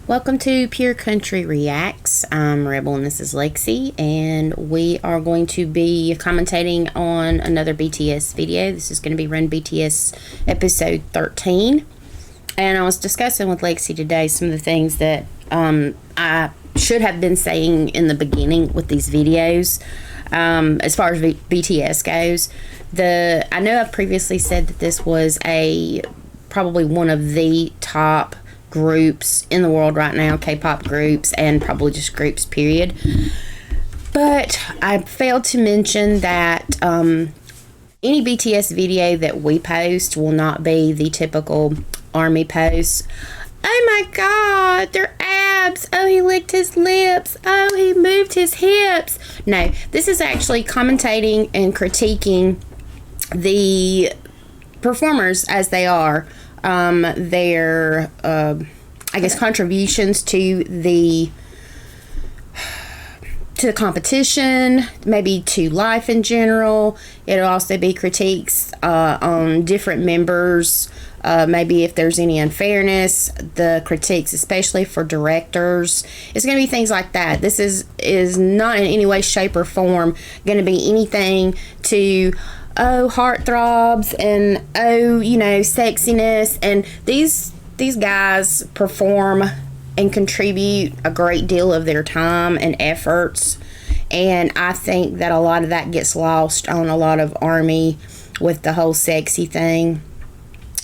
Welcome to Pure Country Reacts. I'm Rebel and this is Lexi, and we are going to be commentating on another BTS video. This is going to be Run BTS episode 13. And I was discussing with Lexi today some of the things that I should have been saying in the beginning with these videos. As far as BTS goes, I know I've previously said that this was probably one of the top groups in the world right now, K-pop groups, and probably just groups period. But I failed to mention that any BTS video that we post will not be the typical ARMY posts. Oh my god, their abs. Oh, he licked his lips. Oh, he moved his hips. No, this is actually commentating and critiquing the performers as they are. Their I guess contributions to the competition, maybe to life in general. It'll also be critiques on different members, maybe if there's any unfairness, the critiques especially for directors. It's going to be things like that. This is not in any way, shape, or form going to be anything to heartthrobs and sexiness. And these guys perform and contribute a great deal of their time and efforts, and I think that a lot of that gets lost on a lot of ARMY with the whole sexy thing.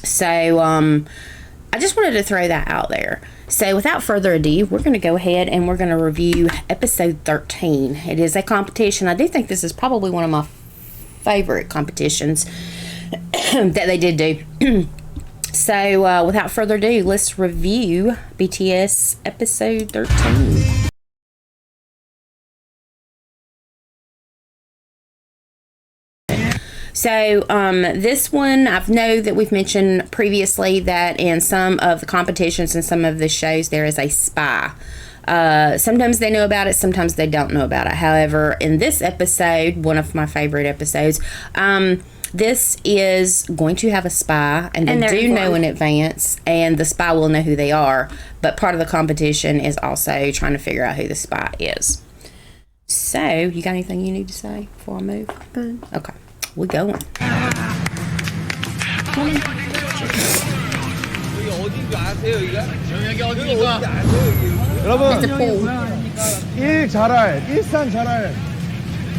So I just wanted to throw that out there. So without further ado, we're going to go ahead and we're going to review episode 13. It is a competition. I do think this is probably one of my favorite competitions that they did do. So without further ado, let's review BTS episode 13. So this one, I know that we've mentioned previously that in some of the competitions and some of the shows there is a spy. Sometimes they know about it, sometimes they don't know about it. However, in this episode, one of my favorite episodes, this is going to have a spy, and they do know in advance, and the spy will know who they are. But part of the competition is also trying to figure out who the spy is. So, you got anything you need to say before I move? Okay, we're going. 여러분, 일산 잘할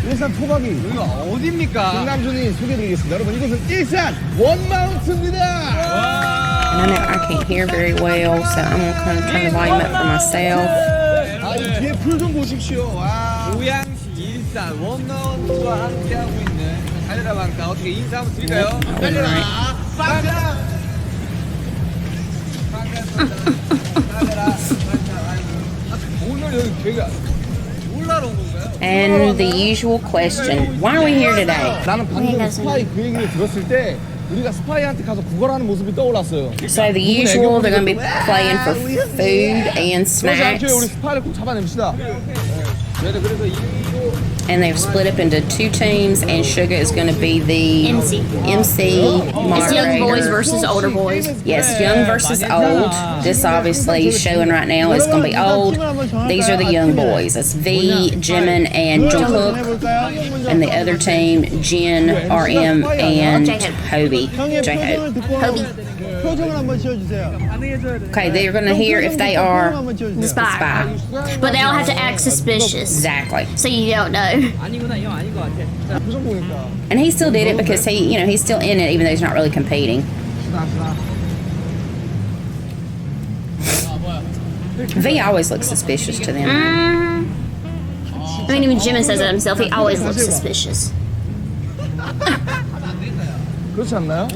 일산 토박이 여기가 어디입니까? 김남준이 소개해드리겠습니다. 여러분, 이곳은 일산 원마운트입니다. And I know I can't hear very well, so I'm going to kind of turn the volume up for myself. 아, 이 뒤에 풀 좀 보십시오. 와. 고양시 일산 원마운트와 함께하고 있는 달려라 방탄, 어떻게 인사 한번 드릴까요? 달려라 방탄! 달려라 방탄. 오늘 여기 되게 올라러 온 건가요? And the usual question, why are we here today? 나는 방금 스파이 그 얘기를 들었을 때 우리가 스파이한테 가서 구걸하는 모습이 떠올랐어요. So the usual, they're going to be playing for food and snacks. 우리 스파이를 꼭 잡아냅시다. And they've split up into two teams, and Suga is going to be the MC It's young boys moderator. versus older boys. Yes, young versus old. This obviously showing right now is going to be old. These are the young boys. It's V, Jimin, and Jungkook. And the other team, Jin, RM, and Hobie. J-Hope. 표정을 한번 지어주세요. Okay, they're going to hear if they are The spy. But they all have to act suspicious. exactly. So you don't know. 표정 보니까. And he still did it because he's still in it, even though he's not really competing. V always looks suspicious to them. I mean, even Jimin says it himself. He always looks suspicious. 그렇지 않나요?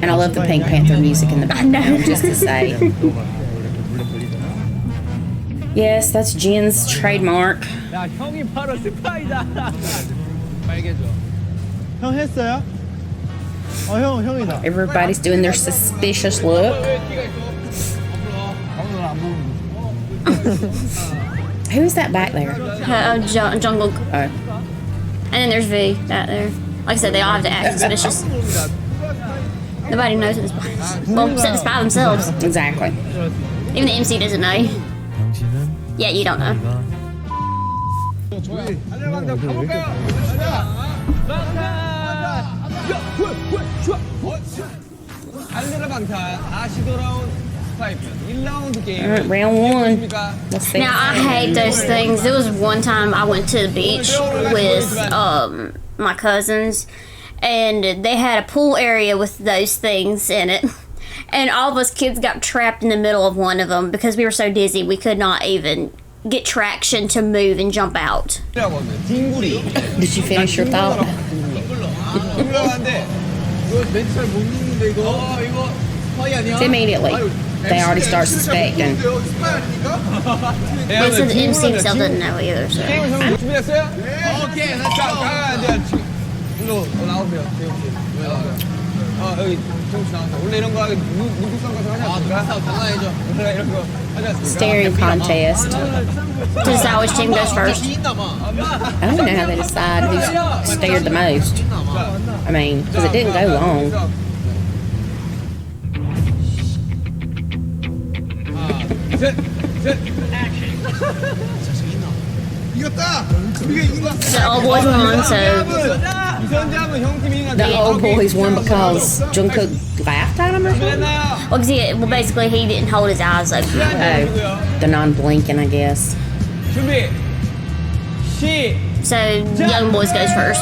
And I love the Pink Panther music in the background, just to say. Yes, that's Jin's trademark. 야, 형이 바로 스파이다. 빨개져. 형 했어요? 형이다. Everybody's doing their suspicious look. Who's that back there? Jungle. Oh. And then there's V back there. Like I said, they all have to act suspicious. Nobody knows who the spy is. Well, except the spy themselves. Exactly. Even the MC doesn't know. Yeah, you don't know. 달려방탄 가볼까요? 달려방탄 다시 돌아온 스파이편 1라운드 게임. Alright, round one. Let's see. Now, I hate those things. There was one time I went to the beach with my cousins, and they had a pool area with those things in it. And all of us kids got trapped in the middle of one of them because we were so dizzy we could not even get traction to move and jump out. Did you finish your thought? So immediately, they already start suspecting. But so the MC himself doesn't know either, so. 준비됐어요? 오케이, 가야 돼요. 일로 나오세요, 재용 씨. 여기 재용 씨 나오세요. 원래 이런 거 하기 눈빛상 같은 거 하지 않습니까? 당연하죠. 원래 이런 거 하지 않습니까? Staring contest. To decide which team goes first. I don't know how they decide who stared the most. I mean, because it didn't go long. The old boys won, so. The old boys won because Jungkook laughed at him or something? Well, basically, he didn't hold his eyes open. Oh, the non-blinking, I guess. 준비. 시. So, young boys goes first.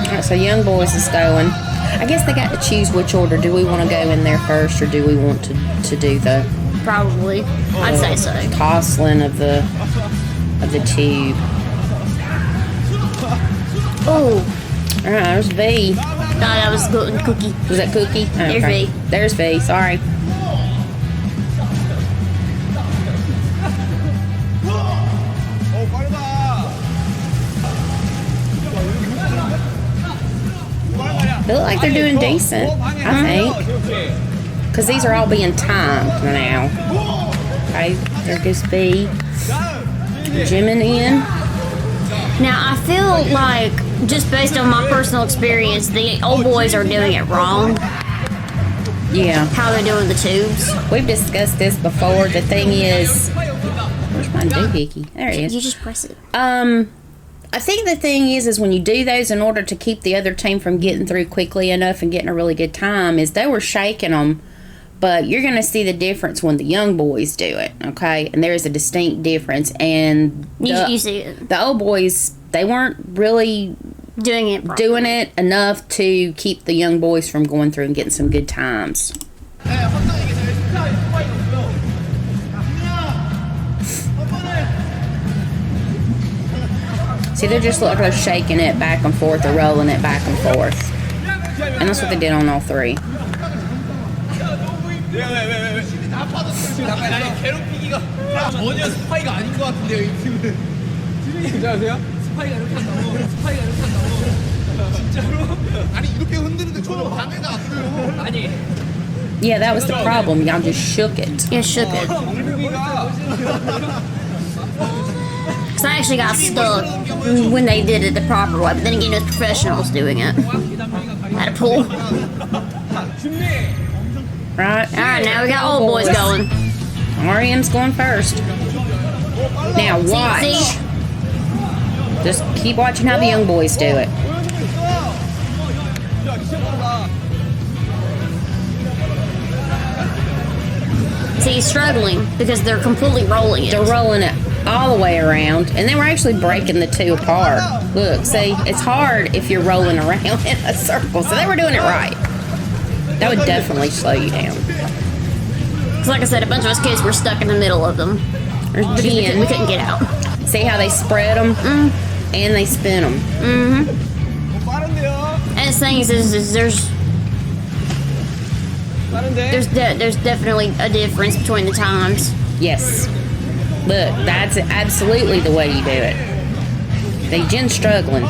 Alright, so young boys is going. I guess they got to choose which order. Do we want to go in there first, or do we want to do the Probably. I'd say so. tossling of the tube? Oh, Alright, there's V. no, that was gluten cookie. Was that Cookie? There's V. There's V, sorry. They look like they're doing decent, I think. Because these are all being timed now. Okay, there goes B. Jimin in. Now, I feel like, just based on my personal experience, the old boys are doing it wrong. Yeah, How they're doing the tubes. we've discussed this before. The thing is, where's my doohickey? There it You is. just press it. I think the thing is when you do those in order to keep the other team from getting through quickly enough and getting a really good time, is they were shaking them, but you're going to see the difference when the young boys do it, okay? And there is a distinct difference, and You see it. the old boys, they weren't really Doing it properly. doing it enough to keep the young boys from going through and getting some good times. See, they're just like they're shaking it back and forth, or rolling it back and forth. And that's what they did on all three. 왜? 지금 약간 괴롭히기가 전혀 스파이가 아닌 것 같은데요, 이 팀은. 괜찮으세요? 스파이가 이렇게 한다고? 진짜로? 아니 이렇게 흔드는데 전혀 방해가 안 돼요. 아니. Yeah, that was the problem. Y'all just shook it. You shook it. Because I actually got stuck when they did it the proper way. But then again, it was professionals doing it. At a pool. Right? Alright, now we got old boys going. RM's going first. Now watch. See? Just keep watching how the young boys do it. See, he's struggling because they're completely rolling it. They're rolling it all the way around, and then we're actually breaking the two apart. Look, see, it's hard if you're rolling around in a circle, so they were doing it right. That would definitely slow you down. Because like I said, a bunch of us kids were stuck in the middle of them. Because we couldn't get out. See how they spread them? And they spin them. And the thing is there's definitely a difference between the times. Yes. Look, that's absolutely the way you do it. They Jen's struggling.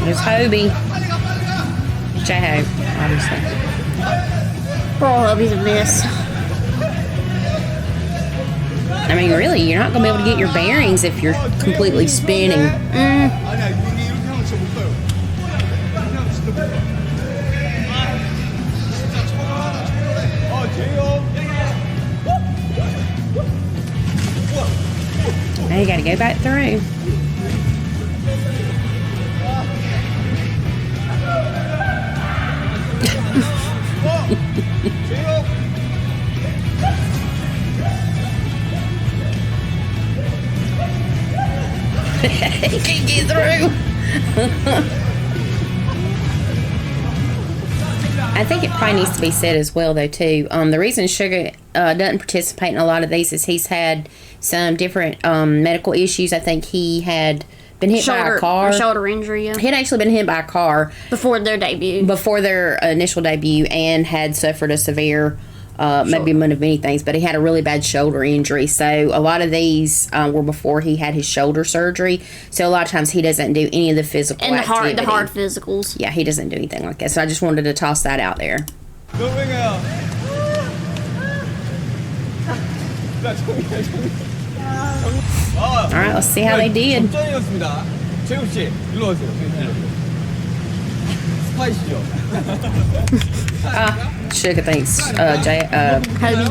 There's Hobie. Which I hope, obviously. Poor Hobie's a mess. I mean, really, you're not going to be able to get your bearings if you're completely spinning. go back through. He can't get through. I think it probably needs to be said as well, though, too. The reason Sugar doesn't participate in a lot of these is he's had some different medical issues. I think he had been hit by a car. Shoulder injury, yeah. He had actually been hit by a car. Before their debut. Before their initial debut, and had suffered a severe, maybe one of many things, but he had a really bad shoulder injury. So a lot of these were before he had his shoulder surgery. So a lot of times he doesn't do any of the physical activity. And the hard physicals. Yeah, he doesn't do anything like that. So I just wanted to toss that out there. All right, let's see how they did. Sugar thinks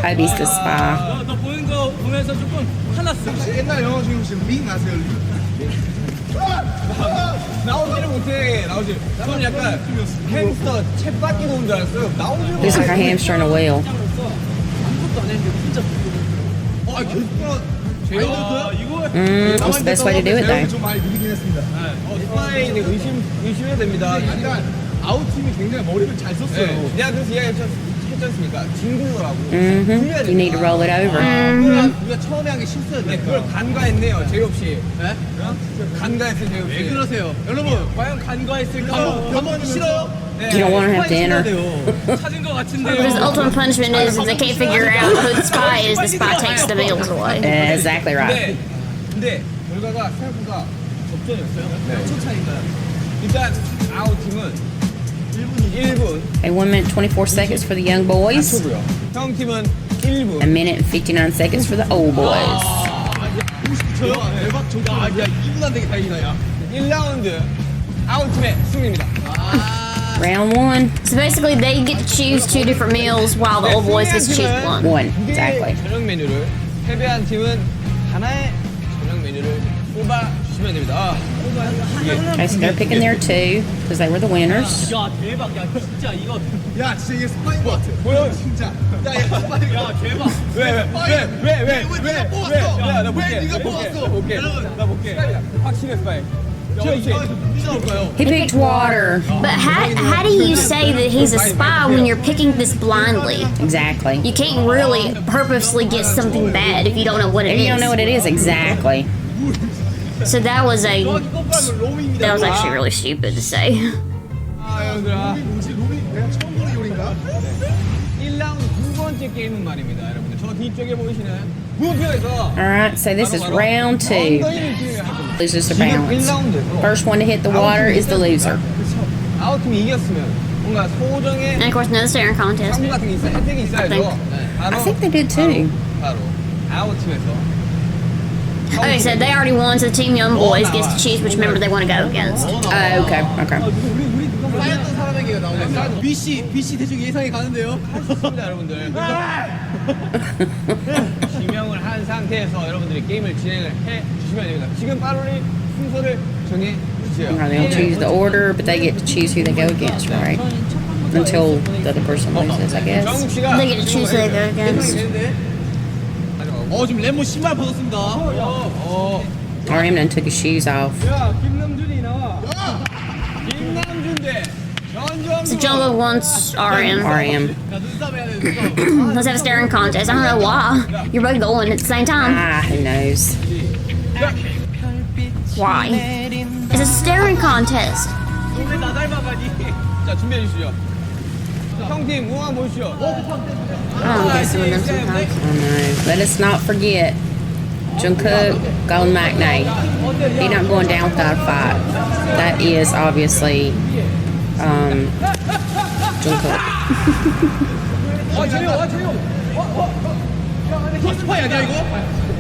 Hobie's the spy. 너 보는 거 보면서 조금 화났어. 옛날 영화 중에 혹시 링 아세요? 나오지를 못해. 나오지. 저는 약간 햄스터 챗바퀴 놓은 줄 알았어요. 나오지를 Looks like a hamster in a wheel. 아무것도 안 했는데 진짜 What's the best way to do it, though? 좀 많이 느리긴 했습니다. 스파이 의심해야 됩니다. 약간 아웃팀이 굉장히 머리를 잘 썼어요. 내가 그래서 이야기했지 않습니까? 징글러라고. You need to roll it over. 우리가 처음에 한 게 실수였네. 그걸 간과했네요, 제이 없이. 네? 간과했어요, 제이 없이. 왜 그러세요? 여러분, 과연 간과했을까요? 한번 싫어요? You don't want to have dinner. 찾은 것 같은데요. Because the ultimate punishment is if they can't figure out who the spy is, the spy takes the meals away. Exactly right. 근데 결과가 생각보다 접전이었어요. 첫 차이인가요? 일단 아웃팀은 1분. Okay, 1 minute 24 seconds for the young boys. 형 팀은 1분. A minute and 59 seconds for the old boys. 저요? 대박 좋다. 야, 2분 안 되게 다행이다, 야. 1라운드 아웃팀의 승리입니다. Round 1. So basically, they get to choose 2 different meals while the old boys get to choose 1. One, exactly. 저녁 메뉴를 패배한 팀은 하나의 저녁 메뉴를 뽑아 주시면 됩니다. Okay, so they're picking their 2 because they were the winners. 야, 대박. 야, 진짜 이거. 야, 진짜 이게 스파인 것 같아. 보여? 진짜. 야, 얘 스파인. 야, 대박. 왜? 네가 뽑았어? 야, 나 왜 볼게. 네가 뽑았어? 볼게. 나 볼게. 확실해, 스파이. He picked water. But how do you say that he's a spy when you're picking this blindly? Exactly. You can't really purposely get something bad if you don't know what it If you don't know is. what it is, exactly. So that was actually really stupid to say. 아, 여러분들아. 뭐지? 로미 내가 처음 보는 요리인가? 1라운드 두 번째 게임은 말입니다, 여러분들. 저 뒤쪽에 보이시는 무표에서 Alright, so this is round 2. Losers are balanced. First one to hit the water is the loser. 아웃팀이 이겼으면 뭔가 소정의 And of course, another staring contest. 상품 같은 게 있어요. 혜택이 있어야죠. I think they did too. 바로 아웃팀에서. Okay, so they already won, so Team Young Boys gets to choose which member they want to go against. Okay. 쌓였던 사람에게 나오네. BC 대충 예상이 가는데요. 좋습니다, 여러분들. 지명을 한 상태에서 여러분들이 게임을 진행을 해 주시면 됩니다. 지금 빠르게 순서를 정해 주세요. They don't choose the order, but they get to choose who they go against, right? Until the other person loses, I guess. 정욱 씨가 They get to choose who they go against. 지금 램모 신발 벗었습니다. RM done took his shoes off. 야, 김남준이 나와. 김남준 대 전주환. So Jumbo wants RM. RM. Let's have a staring contest. I don't know why. You're both going at the same time. Who knows? Why? It's a staring contest. 나 닮아가니. 자, 준비해 주시죠. 형팀 우왕 보시죠. I'm guessing with them sometimes. Oh no. Let us not forget Jungkook, Golden McNay. He not going down without a fight. That is obviously Jungkook. 스파이 아니야 이거?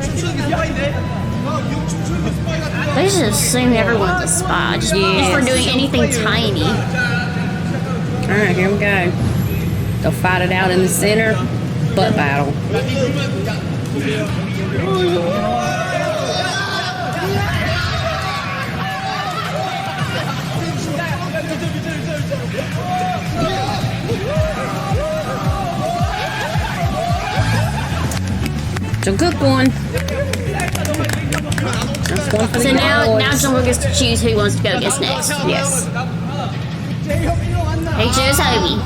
춤추는 게 스파이인데? They just assume everyone's a spy just for doing anything tiny. Alright, here we go. They'll fight it out in the center. Butt battle. Jungkook won. That's one for So the now boys. Jungkook gets to choose who he wants to go against next. Yes. He chose Hobie.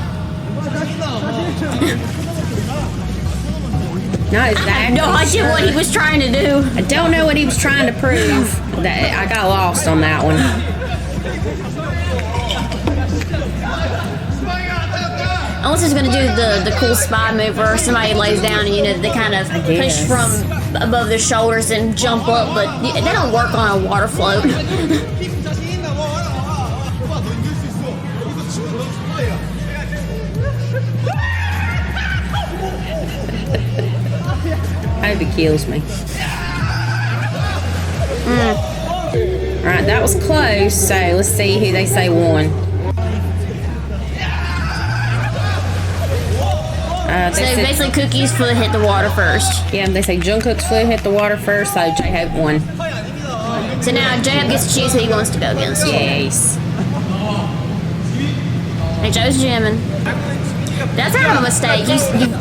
Not I have exactly. no idea what he was trying to do. I don't know what he was trying to prove. That I got lost on that one. Unless he's gonna do the cool spy move where somebody lays down and they kind of push guess. from above their shoulders and jump up, but they don't work on a water float. I hope he kills me. Alright, that was close, so let's see who they say won. So basically, Cookie's foot hit the water first. Yeah, they say Jungkook's foot hit the water first, so J-Hope won. So now J-Hope gets to choose who he wants to go against. Yes. And Joe's jamming. That's kind of a mistake.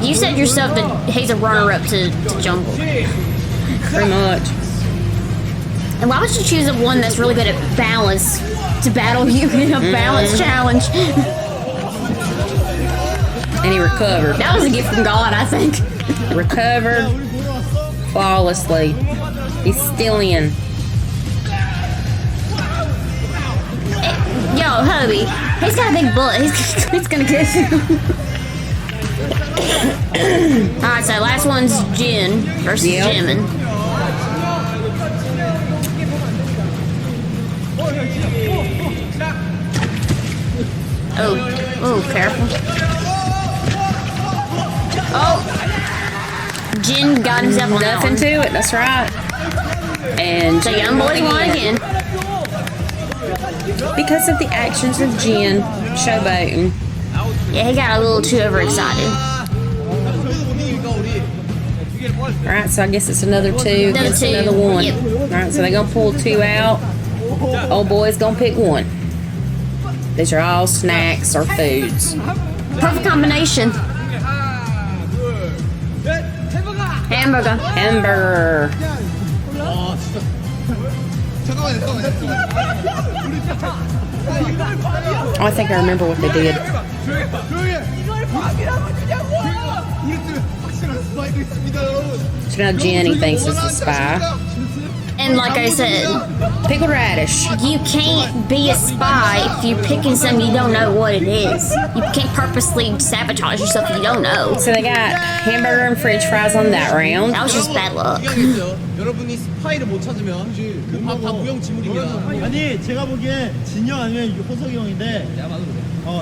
You said yourself that he's a runner-up to Jungle. Pretty much. And why would you choose a one that's really good at balance to battle you in a balance challenge? And he recovered. That was a gift from God, I think. Recovered flawlessly. He's still in. Yo, Hubby, he's got a big butt. He's gonna kiss him. Alright, so last one's Jin versus Yep. Jimin. Oh, careful. Oh! Jin got himself on that Nothing one. to it, that's right. And So young boy won again. because of the actions of Jin showboating. Yeah, he got a little too overexcited. Alright, so I guess it's another two Another against two, another one. yep. Alright, so they're gonna pull two out. Old boy's gonna pick one. These are all snacks or foods. Perfect combination. Hamburger. Hamburger. Oh, I think I remember what they did. So now Jenny thinks it's a spy. And like I said, Pickled radish. you can't be a spy if you're picking something you don't know what it is. You can't purposely sabotage yourself if you don't know. So they got hamburger and french fries on that round. That was just bad luck. 여러분이 스파이를 못 찾으면 다 무용지물입니다. 아니 제가 보기엔 진영 아니면 호석이 형인데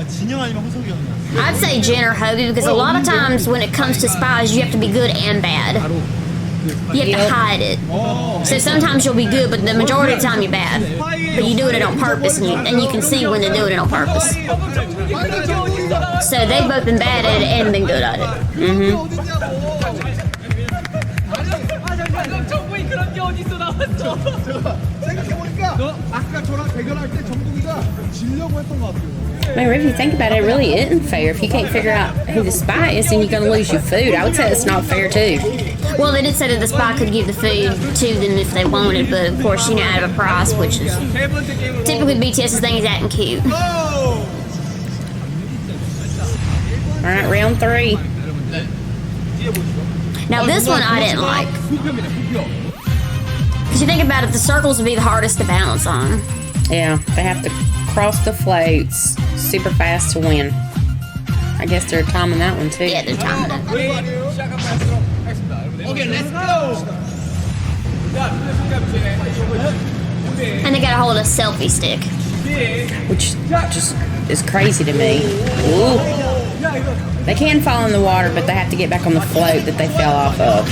진영 아니면 호석이 형이야. I'd say Jen or Hobie because a lot of times when it comes to spies, you have to be good and bad. You have to hide it. So sometimes you'll be good, but the majority of the time you're bad. But you doing it on purpose, and you can see when they're doing it on purpose. So they've both been bad at it and been good at it. 생각해보니까 아까 저랑 대결할 때 정국이가 지려고 했던 것 같아요. I mean, if you think about it, it really isn't fair. If you can't figure out who the spy is, then you're going to lose your food. I would say it's not fair, too. Well, they did say that the spy could give the food to them if they wanted, but of course, out of a price, which is typically BTS's thing is acting cute. All right, round three. Now, this one I didn't like. Because you think about it, the circles would be the hardest to balance on. Yeah, they have to cross the floats super fast to win. I guess they're timing that one, too. Yeah, they're timing it. Okay, let's go. And they gotta hold a selfie stick. Which just is crazy to me. Ooh. They can fall in the water, but they have to get back on the float that they fell off of.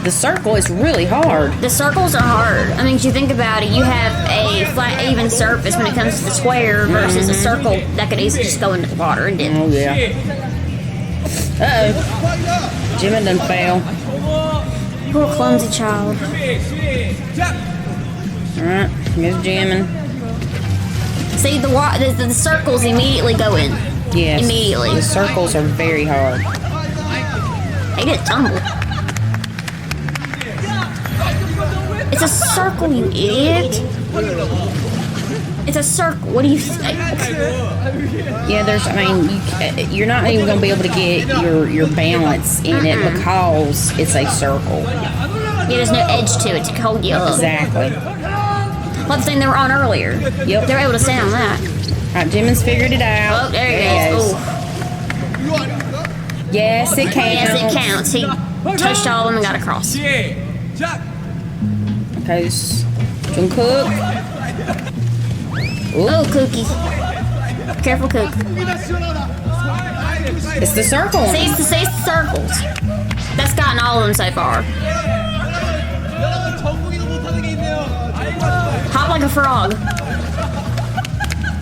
The circle is really hard. The circles are hard. I mean, if you think about it, you have a flat, even surface when it comes to the square versus a circle that could easily just go into the water and dip. Oh, yeah. Uh-oh. Jimin done fail. Poor clumsy child. Alright, here's Jimin. See, the circles immediately go in. Yes. Immediately. The circles are very hard. He did tumble. It's a circle, you idiot. It's a circle. What do you say? Yeah, you're not even going to be able to get your balance in it because it's a circle. Yeah, there's no edge to it to hold you up. Exactly. Like the thing they were on earlier. Yep. They were able to stay on that. All right, Jimin's figured it out. Oh, there he goes. Yes, it counts. Yes, it counts. He touched all of them and got across. Okay, Jungkook. Oh, Cookie. Careful, Cook. It's the circle. See, it's the circles. That's gotten all of them so far. Hop like a frog.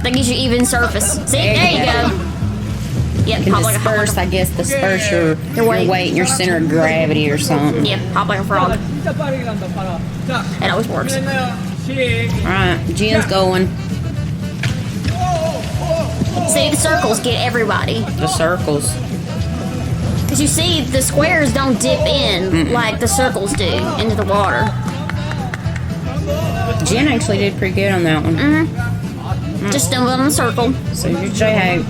That gives you even surface. See, there you go. Yep, Can hop like a frog. disperse, I guess, disperse your weight and your center of gravity or something. Yep, hop like a frog. It always works. Alright, Jin's going. See, the circles get everybody. The circles. Because you see, the squares don't dip in like the circles do into the water. Jin actually did pretty good on that one. Just stumble on the circle. So you J-Hope.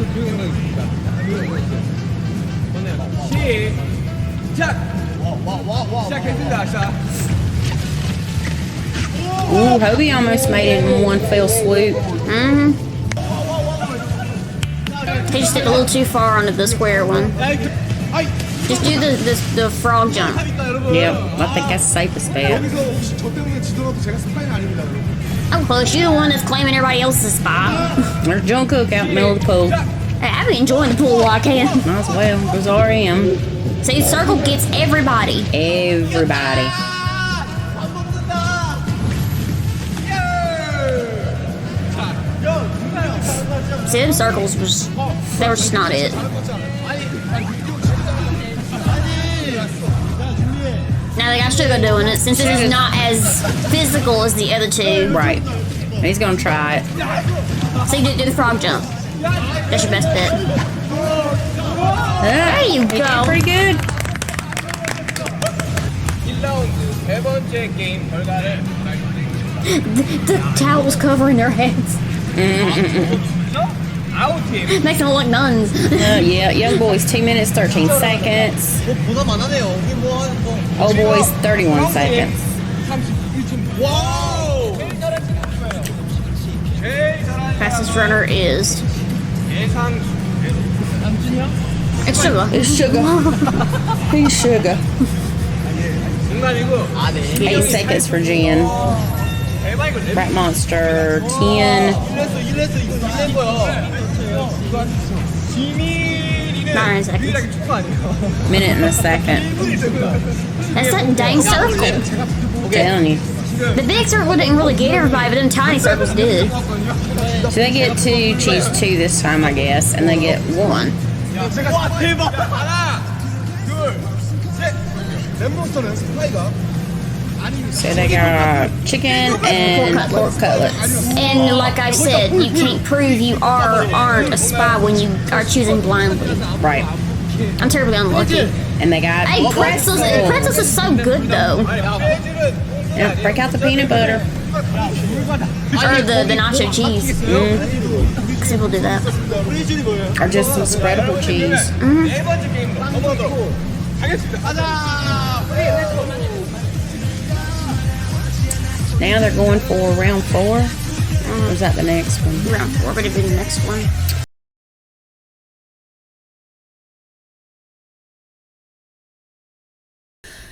Ooh, Hobie almost made it in one fell swoop. He just stepped a little too far onto the square one. Just do the frog jump. Yep, I think that's the safest bet. I'm close. You're the one that's claiming everybody else's spot. There's Jungkook out in the middle of the pool. Hey, I've been enjoying the pool while I can. Might as well, because RM. See, circle gets everybody. Everybody. See, them circles they were just not it. Now they got Sugar doing it, since this is not as physical as the other two. Right. He's gonna try it. See, do the frog jump. That's your best bet. There you go. Pretty good. 1라운드 세 번째 게임 결과를 The towels covering their heads. 아웃팀 Makes them look like nuns. Yeah, young boys 2 minutes 13 seconds. 보답 안 하네요. 이게 뭐 Old boys 31 seconds. 31점. 와우. 제일 잘하는 Fastest runner is. 예상 It's Sugar. It's Sugar. He's Sugar. 중간이고 8 seconds for Jin. 대박 이거 Rat Monster 10. 이런 거요. 비밀이는 9 seconds. 유일하게 축구 아니에요. Minute and a second. That's that dang circle. Telling you. The big circle didn't really get everybody, but them tiny circles did. So they get to choose 2 this time, I guess, and they get 1. 와 대박. 하나, 둘, 셋. 랩몬스터는 스파이가 So they got chicken and pork cutlets. And like I said, you can't prove you are or aren't a spy when you are choosing blindly. Right. I'm terribly unlucky. And they got Hey, pretzels! Pretzels is so good though. Yeah, break out the peanut butter. Or the nacho cheese. Because people do that. Or just some spreadable cheese. 네 번째 게임으로 넘어가도록 하겠습니다. 가자. Now they're going for round 4. Or is that the next one? Round 4, but it'd be the next one.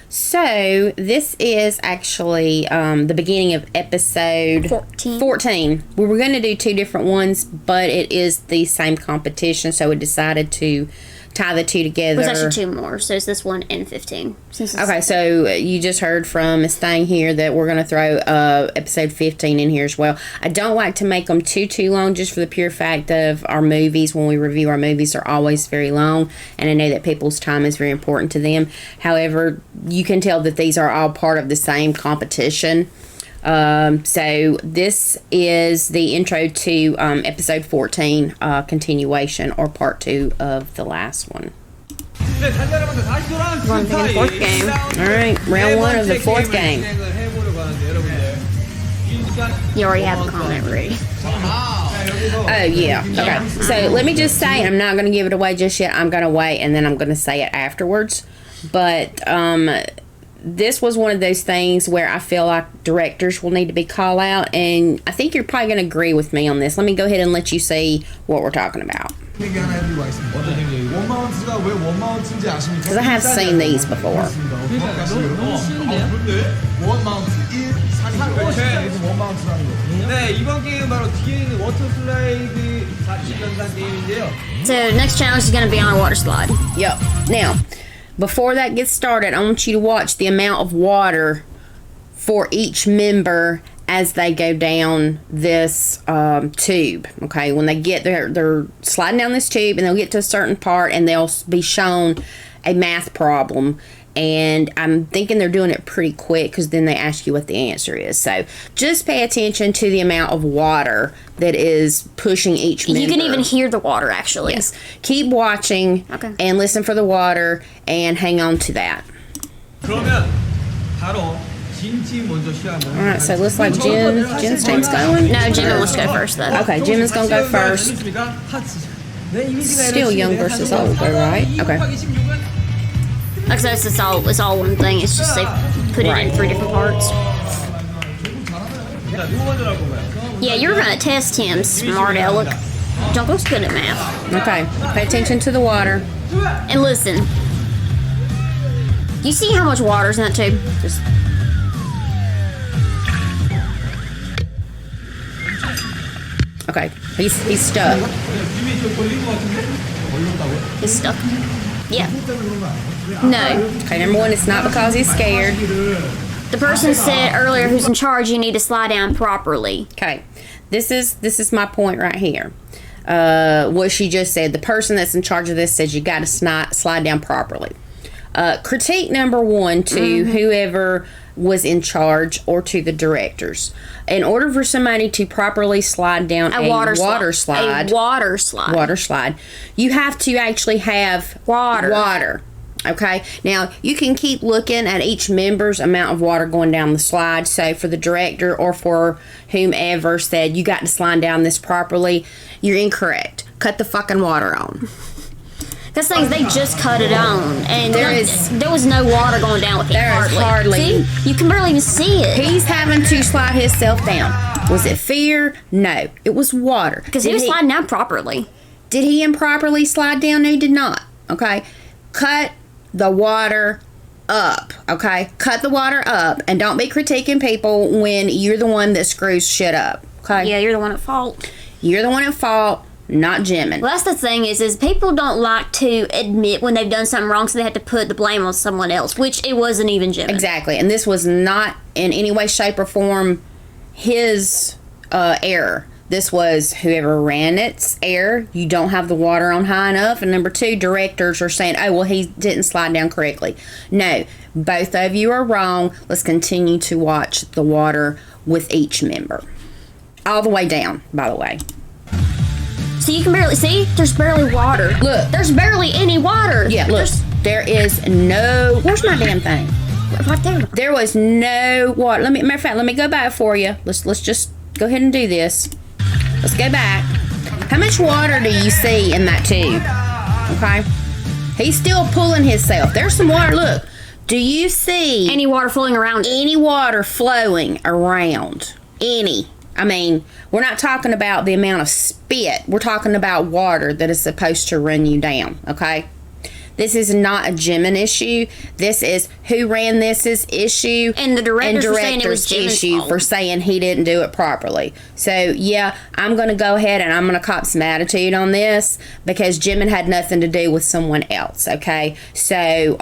So this is actually the beginning of episode 14. We were going to do 2 different ones, but it is the same competition, so we decided to tie the 2 together. There's actually 2 more, so it's this one and 15. Okay, so you just heard from Miss Thang here that we're going to throw episode 15 in here as well. I don't like to make them too long, just for the pure fact of our movies. When we review our movies, are always very long, and I know that people's time is very important to them. However, you can tell that these are all part of the same competition. So this is the intro to episode 14, continuation or part 2 of the last one. 네, 단단하면서 다시 돌아온 One thing in fourth game. All right, round one of the fourth game. 해보려고 하는데 여러분들 이 시간 You already have a comment ready. Oh, yeah. Okay. So let me just say, I'm not going to give it away just yet. I'm going to wait, and then I'm going to say it afterwards. But this was one of those things where I feel like directors will need to be called out, and I think you're probably going to agree with me on this. Let me go ahead and let you see what we're talking about. 얘기 하나 해드리고 가겠습니다. 어떤 얘기예요? 원마운트가 왜 원마운트인지 아십니까? Because I have seen these before. 원마운트 1, 3, 원마운트라는 거. 네, 이번 게임은 바로 뒤에 있는 워터 슬라이드 40연산 게임인데요. So next challenge is going to be on a water slide. Yep. Now, before that gets started, I want you to watch the amount of water for each member as they go down this tube. Okay, when they get there, they're sliding down this tube, and they'll get to a certain part, and they'll be shown a math problem. And I'm thinking they're doing it pretty quick because then they ask you what the answer is. So just pay attention to the amount of water that is pushing each member. You can even hear the water, actually. Yes. Keep watching and listen for the water and hang on to that. 그러면 바로 진팀 먼저 시작을. All right, so it looks like Jim's team's going. No, Jimmy wants to go first, though. Okay, Jim's going to go first. Still young versus old, though, right? Okay. Like I said, it's all one thing. It's just they put it in 3 different parts. Yeah, you're gonna test him, smart aleck. Junko's good at math. Okay, pay attention to the water. And listen, you see how much water's in that tube? Just okay. He's stuck. He's stuck. Yeah. No. Okay, number one, it's not because he's scared. The person said earlier who's in charge, you need to slide down properly. Okay, this is my point right here. What she just said. The person that's in charge of this says you got to slide down properly. Critique number one to whoever was in charge or to the directors. In order for somebody to properly slide down a water slide, you have to actually have water. Okay, now you can keep looking at each member's amount of water going down the slide. So for the director or for whomever said you got to slide down this properly, you're incorrect. Cut the fucking water on. This thing, they just cut it on, and there was no water going down with it. Hardly. See, you can barely even see it. He's having to slide himself down. Was it fear? No, it was water. Because he was sliding down properly. Did he improperly slide down? No, he did not. Okay, cut the water up. Okay, cut the water up, and don't be critiquing people when you're the one that screws shit up. Okay. Yeah, you're the one at fault. You're the one at fault. Not Jimin. Well, that's the thing is people don't like to admit when they've done something wrong, so they have to put the blame on someone else, which it wasn't even Jimin. Exactly, and this was not in any way, shape, or form his error. This was whoever ran its error. You don't have the water on high enough, and number two, directors are saying, oh, well, he didn't slide down correctly. No, both of you are wrong. Let's continue to watch the water with each member. All the way down, by the way. So you can barely see. There's barely water. Look, there's barely any water. Yeah, look. There is no. Where's my damn thing? Right there. There was no water. Matter of fact, let me go back for you. Let's just go ahead and do this. Let's go back. How much water do you see in that tube? Okay, he's still pulling himself. There's some water. Look, do you see any water flowing around? Any water flowing around? Any? I mean, we're not talking about the amount of spit. We're talking about water that is supposed to run you down, okay? This is not a Jimin issue. This is who ran this's issue. And the director's saying it was Jimin's issue fault. For saying he didn't do it properly. So, yeah, I'm going to go ahead and I'm going to cop some attitude on this because Jimin had nothing to do with someone else, okay? So,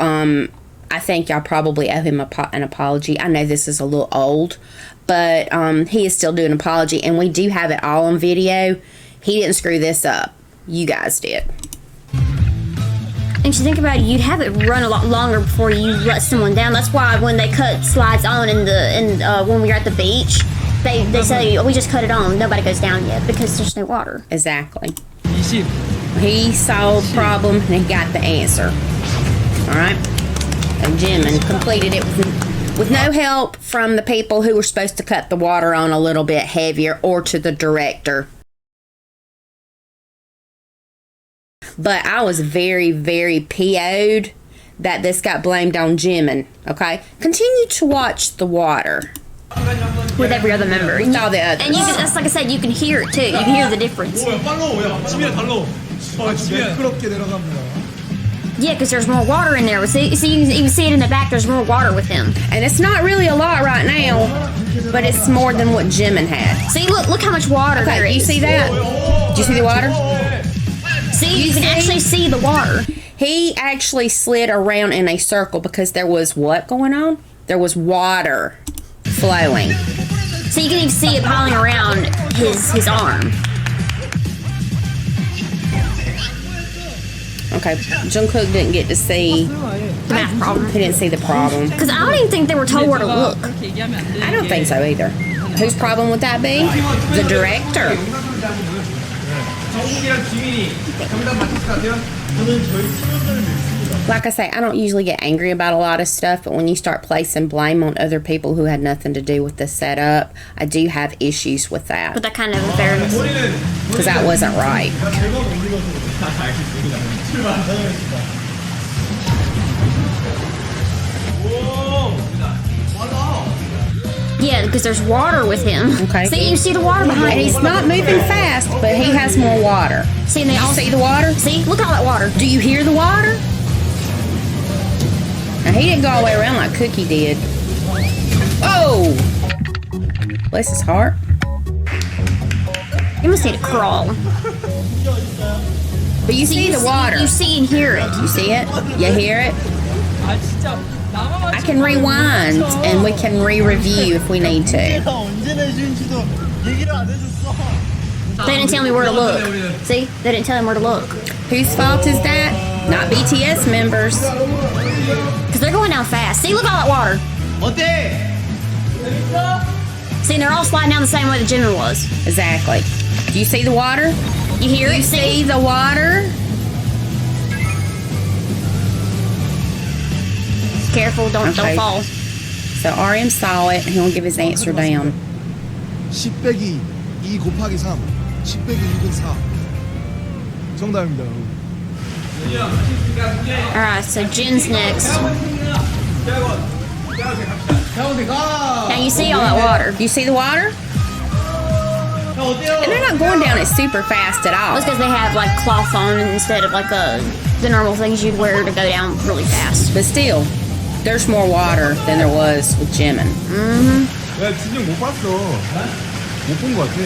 I think y'all probably owe him an apology. I know this is a little old, but he is still doing an apology, and we do have it all on video. He didn't screw this up. You guys did. And if you think about it, you'd have it run a lot longer before you let someone down. That's why when they cut slides on when we were at the beach, they say, oh, we just cut it on. Nobody goes down yet because there's no water. Exactly. 20 He saw the problem and he got the answer. Alright? And Jimin completed it with no help from the people who were supposed to cut the water on a little bit heavier or to the director. But I was very, very PO'd that this got blamed on Jimin. Okay? Continue to watch the water. With every other member. With all the others. And you can, that's like I said, you can hear it too. You can hear the difference. Yeah, because there's more water in there. See, you can even see it in the back. There's more water with him. And it's not really a lot right now, but it's more than what Jimin had. See, look how much water there is. You see that? Did you see the water? See, you can actually see the water. He actually slid around in a circle because there was what going on? There was water flowing. So you can even see it piling around his arm. Okay, Jungkook didn't get to see the math problem. He didn't see the problem. Because I don't even think they were told where to look. I don't think so either. Whose problem would that be? The director. Like I say, I don't usually get angry about a lot of stuff, but when you start placing blame on other people who had nothing to do with the setup, I do have issues with that. But that kind of unfairness. Because that wasn't right. Yeah, because there's water with him. Okay. See, you see the water behind him. And he's not moving fast, but he has more water. See, and they all see the water? See, look at all that water. Do you hear the water? Now, he didn't go all the way around like Cookie did. Oh! Bless his heart. You must need to crawl. But you see the water. You see and hear it. You see it? You hear it? I can rewind and we can re-review if we need to. They didn't tell me where to look. See? They didn't tell him where to look. Whose fault is that? Not BTS members. Because they're going down fast. See, look at all that water. See, and they're all sliding down the same way the Jimin was. Exactly. Do you see the water? You hear it? You see the water? Careful, don't fall. So RM saw it, and he'll give his answer down. 10 빼기 2 곱하기 3 10 빼기 6은 4 정답입니다. Alright, so Jin's next. Now you see all that water. You see the water? And they're not going down it super fast at all. That's because they have like cloth on instead of like the normal things you'd wear to go down really fast. But still, there's more water than there was with Jimin. 야, 진짜 못 봤어. 못 본 것 같아.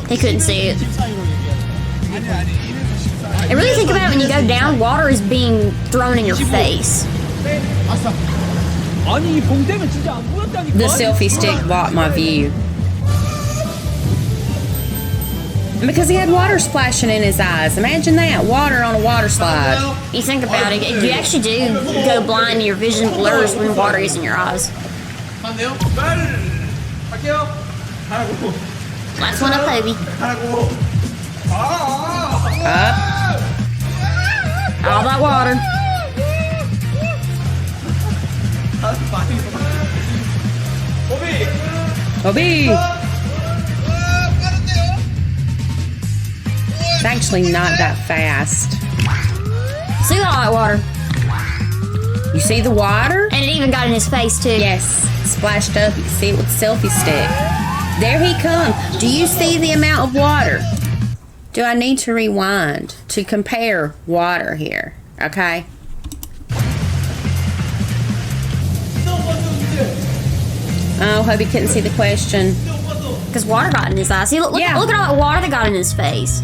They couldn't see it. And really think about it, when you go down, water is being thrown in your face. The selfie stick blocked my view. And because he had water splashing in his eyes. Imagine that, water on a water slide. You think about it, you actually do go blind and your vision blurs when water is in your eyes. Last one up, Hobie. Up. All that water. Obi! It's actually not that fast. See all that water? You see the water? And it even got in his face too. Yes, splashed up. You can see it with the selfie stick. There he comes. Do you see the amount of water? Do I need to rewind to compare water here? Okay. Oh, Hubby couldn't see the question. Because water got in his eyes. See, look at all that water that got in his face.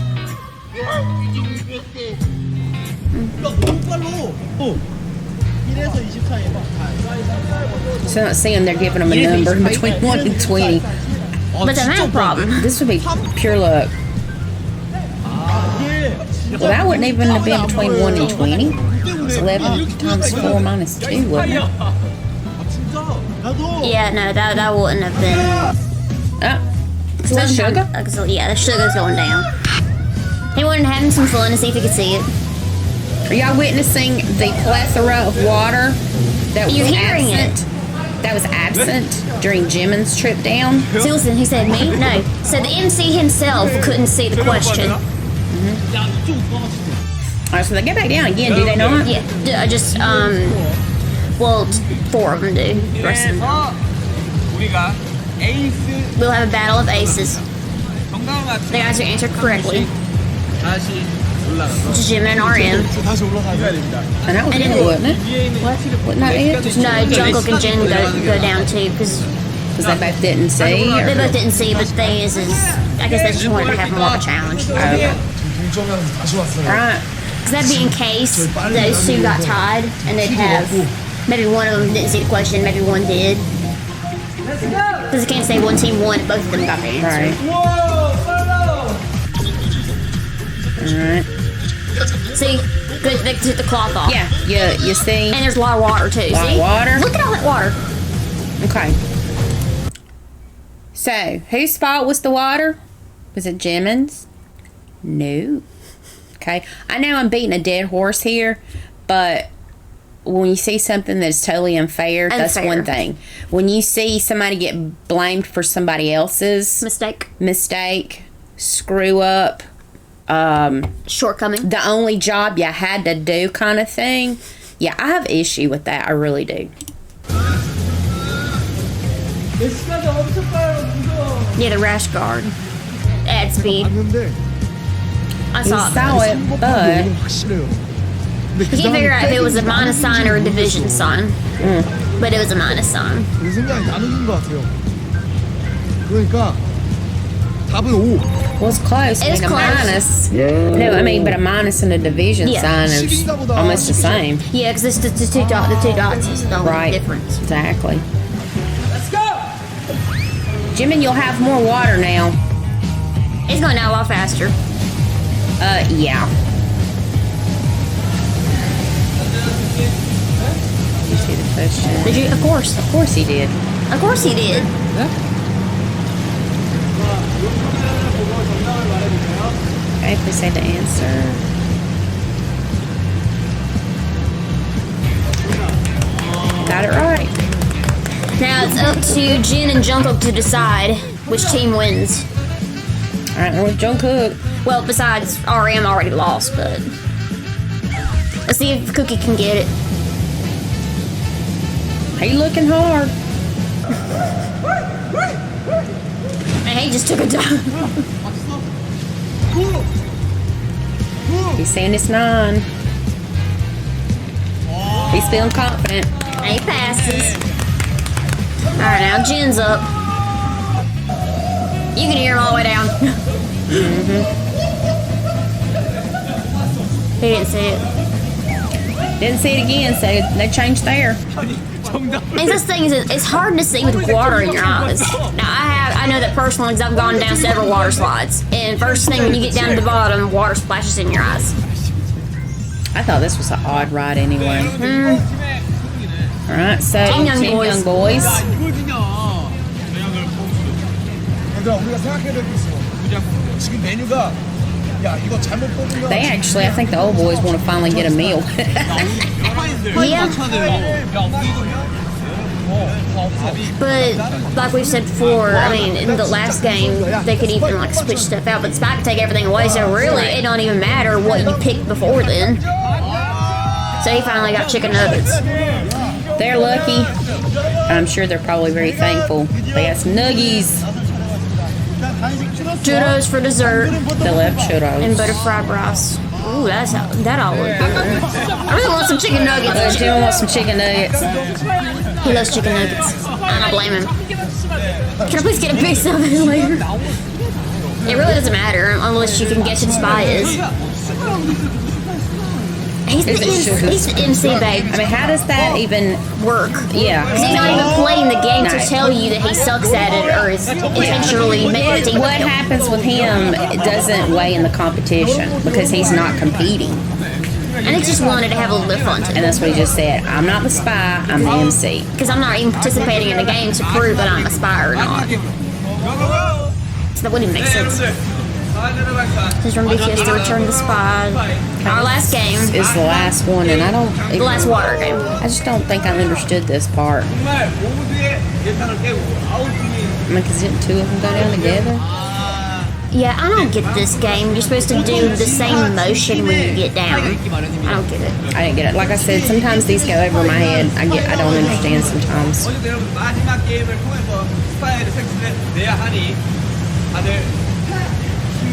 So not seeing they're giving them a number between 1 and 20. But the math problem. This would be pure luck. Well, that wouldn't even have been between 1 and 20. It's 11 times 4 minus 2, wouldn't it? Yeah, no, that wouldn't have been. Oh, is that sugar? Yeah, the sugar's going down. He wanted to have some fun to see if he could see it. Are y'all witnessing the plethora of water that was You're hearing absent? That was absent during Jimin's trip down. See, listen, he said me? No. So the MC himself couldn't see the question. Alright, so they get back down again, do they not? Yeah, well, 4 of them do. The rest of them don't. 우리가 에이스 We'll have a battle of aces. 정답을 맞추 The guys who answered correctly. 다시 올라가서 Jim and RM. 다시 올라가야 됩니다. And that was And it, then- wasn't it? What? Wasn't that it? No, Jungkook and Jin go down too, because Because they both didn't see? they Or? both didn't see, but the thing is I guess they just wanted to have more of a challenge. Okay. 동점이라서 다시 왔어요. Right. Because that'd be in case those two got tied, and they'd have maybe one of them didn't see the question, maybe one did. Because you can't say one team won if both of them got the answer. Alright. See, good, they took the cloth off. Yeah, you see? And there's a lot of water too. Lot of See? water? Look at all that water. Okay. So, whose fault was the water? Was it Jimin's? No. Okay. I know I'm beating a dead horse here, but when you see something that's totally unfair, that's Unfair. one thing. When you see somebody get blamed for somebody else's mistake, screw up, Shortcoming. the only job you had to do kind of thing, yeah, I have issue with that. I really do. Yeah, the rash guard. Add speed. 봤는데 I He saw it. saw it, but 너무 확실해요. 근데 그 You can't figure out if it was a 다음에 minus sign or a division sign. But it was a minus sign. 내 생각에 나누는 것 같아요. 그러니까 답은 5. was close. It was I mean, a close. minus. No, I mean, but a minus and a division Yeah. sign is almost the same. Yeah, because the two dots is the only Right. difference. Exactly. Let's go! Jimin, you'll have more water now. It's going down a lot faster. Yeah. You see the question? Did you? Of course. Of course he did. Of course he did. Okay, please say the answer. Got it right. Now it's up to Jin and Jungkook to decide which team wins. All right, we're with Jungkook. Well, besides RM already lost, but let's see if Cookie can get it. He looking hard. And he just took a dive. He's saying it's 9. He's feeling confident. And he passes. All right, now Jin's up. You can hear him all the way down. He didn't see it. Didn't see it again, so they changed there. And this thing is, it's hard to see with water in your eyes. Now I know that personally because I've gone down several water slides, and first thing when you get down to the bottom, water splashes in your eyes. I thought this was an odd ride anyway. All right, so Team Young Team Boys. Young Boys. 그러니까 우리가 생각해야 될 게 있어. 지금 메뉴가 야 이거 잘못 뽑으면 They actually, I think the old boys want to finally get a meal. Yeah, but like we've said before, I mean, in the last game, they could even like switch stuff out, but Spike could take everything away, so really it don't even matter what you picked before then. So he finally got chicken nuggets. They're lucky. I'm sure they're probably very thankful. They got some nuggies. Churros for dessert They left churros. and butter fried rice. Ooh, that all look good. I really want some chicken nuggets. Jim wants some chicken nuggets. He loves chicken nuggets. I don't blame him. Can I please get a piece of it later? It really doesn't matter unless you can guess who the spy is. He's the MC, babe. I mean, how does that even Work. Yeah. Because he's not even playing the game to No. tell you that he sucks at it or is intentionally making the team What fail. happens with him doesn't weigh in the competition because he's not competing. And he just wanted to have a little bit of fun And too. that's what he just said. I'm not the spy, I'm the MC. Because I'm not even participating in the game to prove that I'm a spy or not. So that wouldn't even make sense. This is from BTS to Return the Spy. Our last game. Is the last one, and I don't. The last water game. I just don't think I understood this part. I mean, because didn't two of them go down together? Yeah, I don't get this game. You're supposed to do the same motion when you get down. I don't get it. I didn't get it. Like I said, sometimes these go over my head. I don't understand sometimes.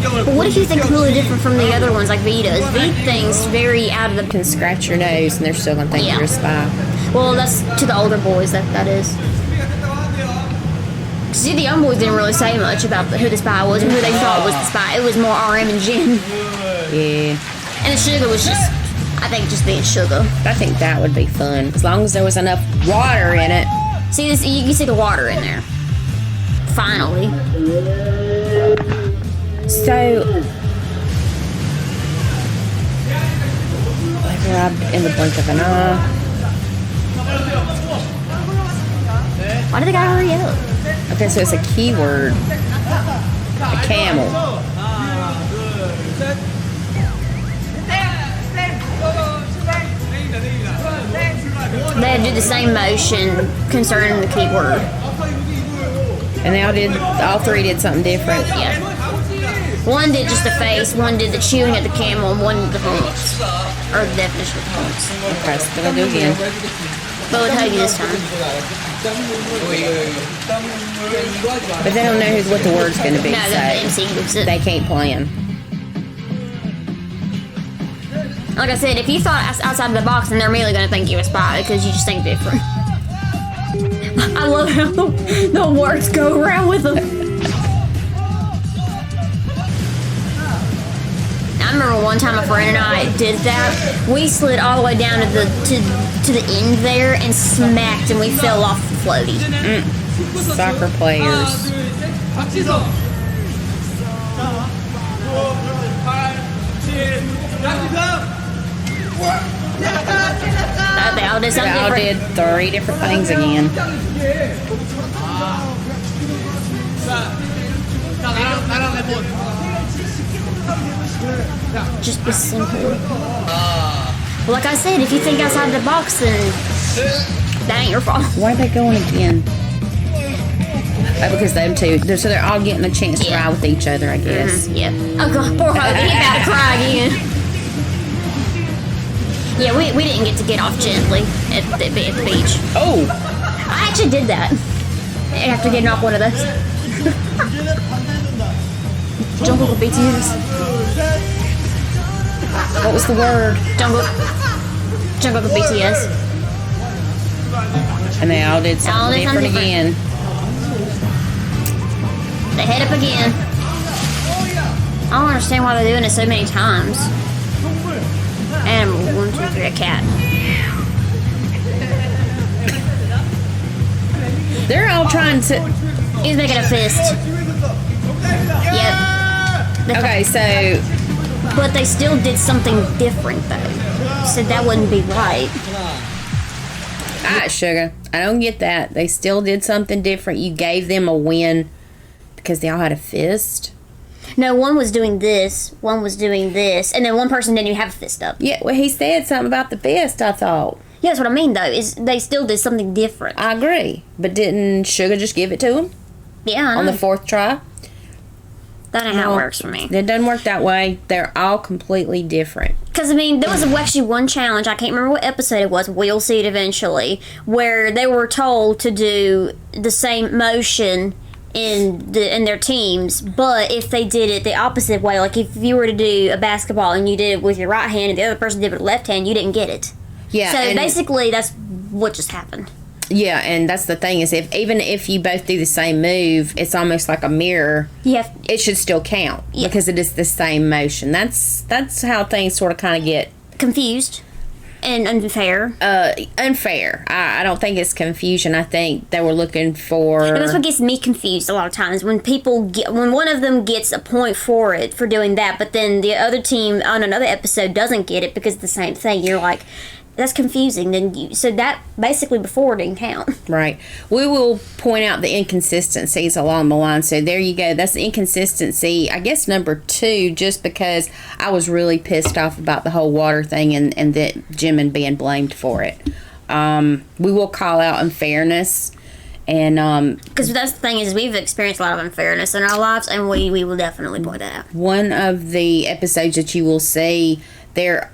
But what if you think completely different from the other ones like V does? V thinks very out of the... You can scratch your nose and they're still going to think you're a spy. Well, that's to the older boys, that is. See, the young boys didn't really say much about who the spy was or who they thought was the spy. It was more RM and Jin. Yeah. And the Sugar was just, I think, just being Sugar. I think that would be fun. As long as there was enough water in it. See, this, you can see the water in there. Finally. So, I grabbed in the blink of an eye. Why do they gotta hurry up? Okay, so it's a keyword. A camel. They had to do the same motion concerning the keyword. And all three did something different. Yeah. One did just the face, one did the chewing of the camel, and one did the humps. Or the definition of the humps. Okay, so they'll do it again. But with Hoagie this time. But they don't know what the word's going to be. No, the MC gives it. They can't plan. Like I said, if you thought outside of the box, then they're immediately going to think you're a spy because you just think different. I love how the words go around with them. I remember one time a friend and I did that. We slid all the way down to the end there and smacked, and we fell off the floaty. Soccer players. They all did something They all different. did 3 different things again. Just be simple. Well, like I said, if you think outside the box, then that ain't your fault. Why are they going again? Oh, because them two. So they're all getting a chance to ride with each other, I guess. Yeah. Oh god, poor Hoagie, he about to cry again. Yeah, we didn't get off gently at the beach. Oh! I actually did that after getting off one of those. Jungle with BTS. What was the word? Jungle with BTS. And they all did something different again. They head up again. I don't understand why they're doing it so many times. Animal, 1, 2, 3, a cat. They're all trying to... He's making a fist. Yep. Okay, so... But they still did something different, though. So that wouldn't be right. Alright, Sugar. I don't get that. They still did something different. You gave them a win because they all had a fist. No, one was doing this, one was doing this, and then one person didn't even have a fist up. Yeah, well, he said something about the fist, I thought. Yeah, that's what I mean, though, is they still did something different. I agree. But didn't Sugar just give it to him? Yeah, I know. On the 4th try? That ain't how it works for me. It doesn't work that way. They're all completely different. Because, I mean, there was actually one challenge, I can't remember what episode it was, we'll see it eventually, where they were told to do the same motion in their teams, but if they did it the opposite way, like if you were to do a basketball and you did it with your right hand and the other person did it with the left hand, you didn't get it. Yeah. So basically, that's what just happened. Yeah, and that's the thing is, even if you both do the same move, it's almost like a mirror. Yeah. It should still count because it is the same motion. That's how things sort of kind of get confused and unfair. Unfair. I don't think it's confusion. I think they were looking for. And that's what gets me confused a lot of times when when one of them gets a point for doing that, but then the other team on another episode doesn't get it because it's the same thing. You're like, that's confusing. So that basically before didn't count. Right. We will point out the inconsistencies along the line. So there you go. That's the inconsistency. I guess number 2, just because I was really pissed off about the whole water thing and that Jimin being blamed for it. We will call out unfairness. And because that's the thing is we've experienced a lot of unfairness in our lives, and we will definitely point that out. One of the episodes that you will see there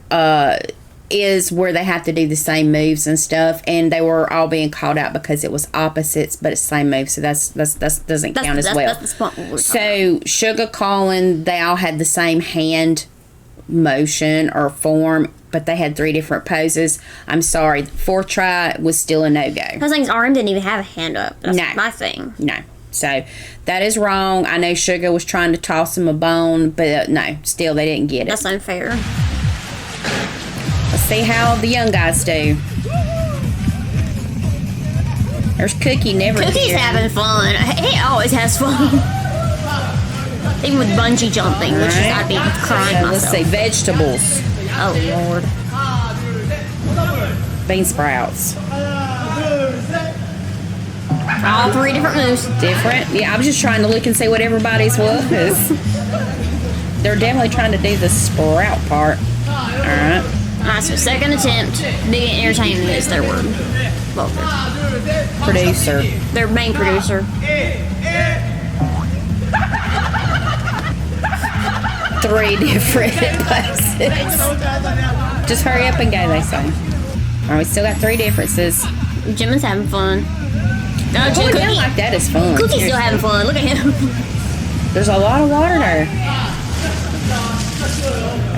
is where they have to do the same moves and stuff, and they were all being called out because it was opposites, but it's same move, so that doesn't count as well. That's the point we're so Sugar Colin, they all had the same hand motion or form, but they had 3 different poses. I'm sorry, the 4th try was still a no-go. Those things, RM didn't even have a hand up. That's my thing. No. So that is wrong. I know Sugar was trying to toss him a bone, but no, still they didn't get it. That's unfair. Let's see how the young guys do. There's Cookie never Cookie's here. having fun. He always has fun. Even with bungee jumping, which is I'd be crying myself. Let's see, vegetables. Oh, Lord. Bean sprouts. All 3 different moves. Different? Yeah, I was just trying to look and see what everybody's was. They're definitely trying to do the sprout part. Alright. Alright, so second attempt. Big Entertainment is their word. Well, Producer. their main producer. 3 different poses. Just hurry up and go, they say. Alright, we still got 3 differences. Jimin's having fun. Going down like that is fun. Cookie's still having fun. Look at him. There's a lot of water there.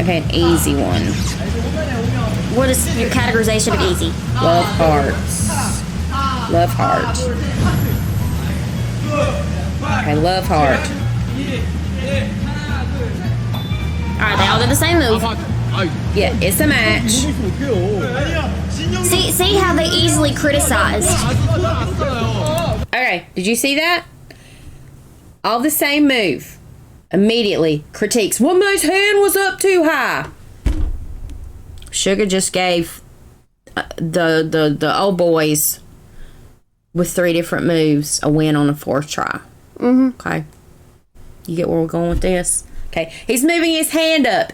Okay, an easy one. What is your categorization of easy? Love hearts. Love heart. Okay, love heart. Alright, they all did the same move. Yeah, it's a match. See how they easily criticized. Okay, did you see that? All the same move. Immediately critiques. Woman's hand was up too high. Sugar just gave the old boys with 3 different moves a win on the 4th try. Okay. You get where we're going with this? Okay. He's moving his hand up.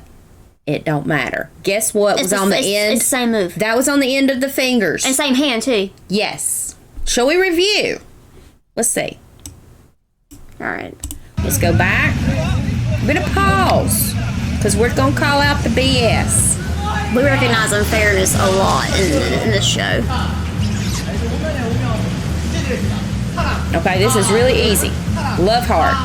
It don't matter. Guess what was on the end? It's the same move. That was on the end of the fingers. And same hand, too. Yes. Shall we review? Let's see. Alright. Let's go back. I'm going to pause because we're going to call out the BS. We recognize unfairness a lot in this show. Okay, this is really easy. Love heart.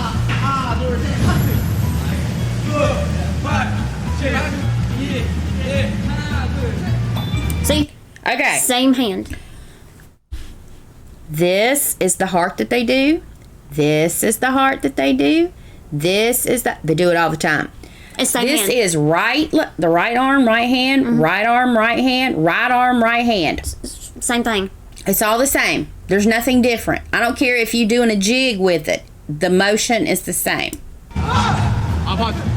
See? Okay. Same hand. This is the heart that they do. This is the heart that they do. This is the... They do it all the time. It's same This hand. is the right arm, right hand, right arm, right hand, right arm, right hand. Same thing. It's all the same. There's nothing different. I don't care if you're doing a jig with it. The motion is the same.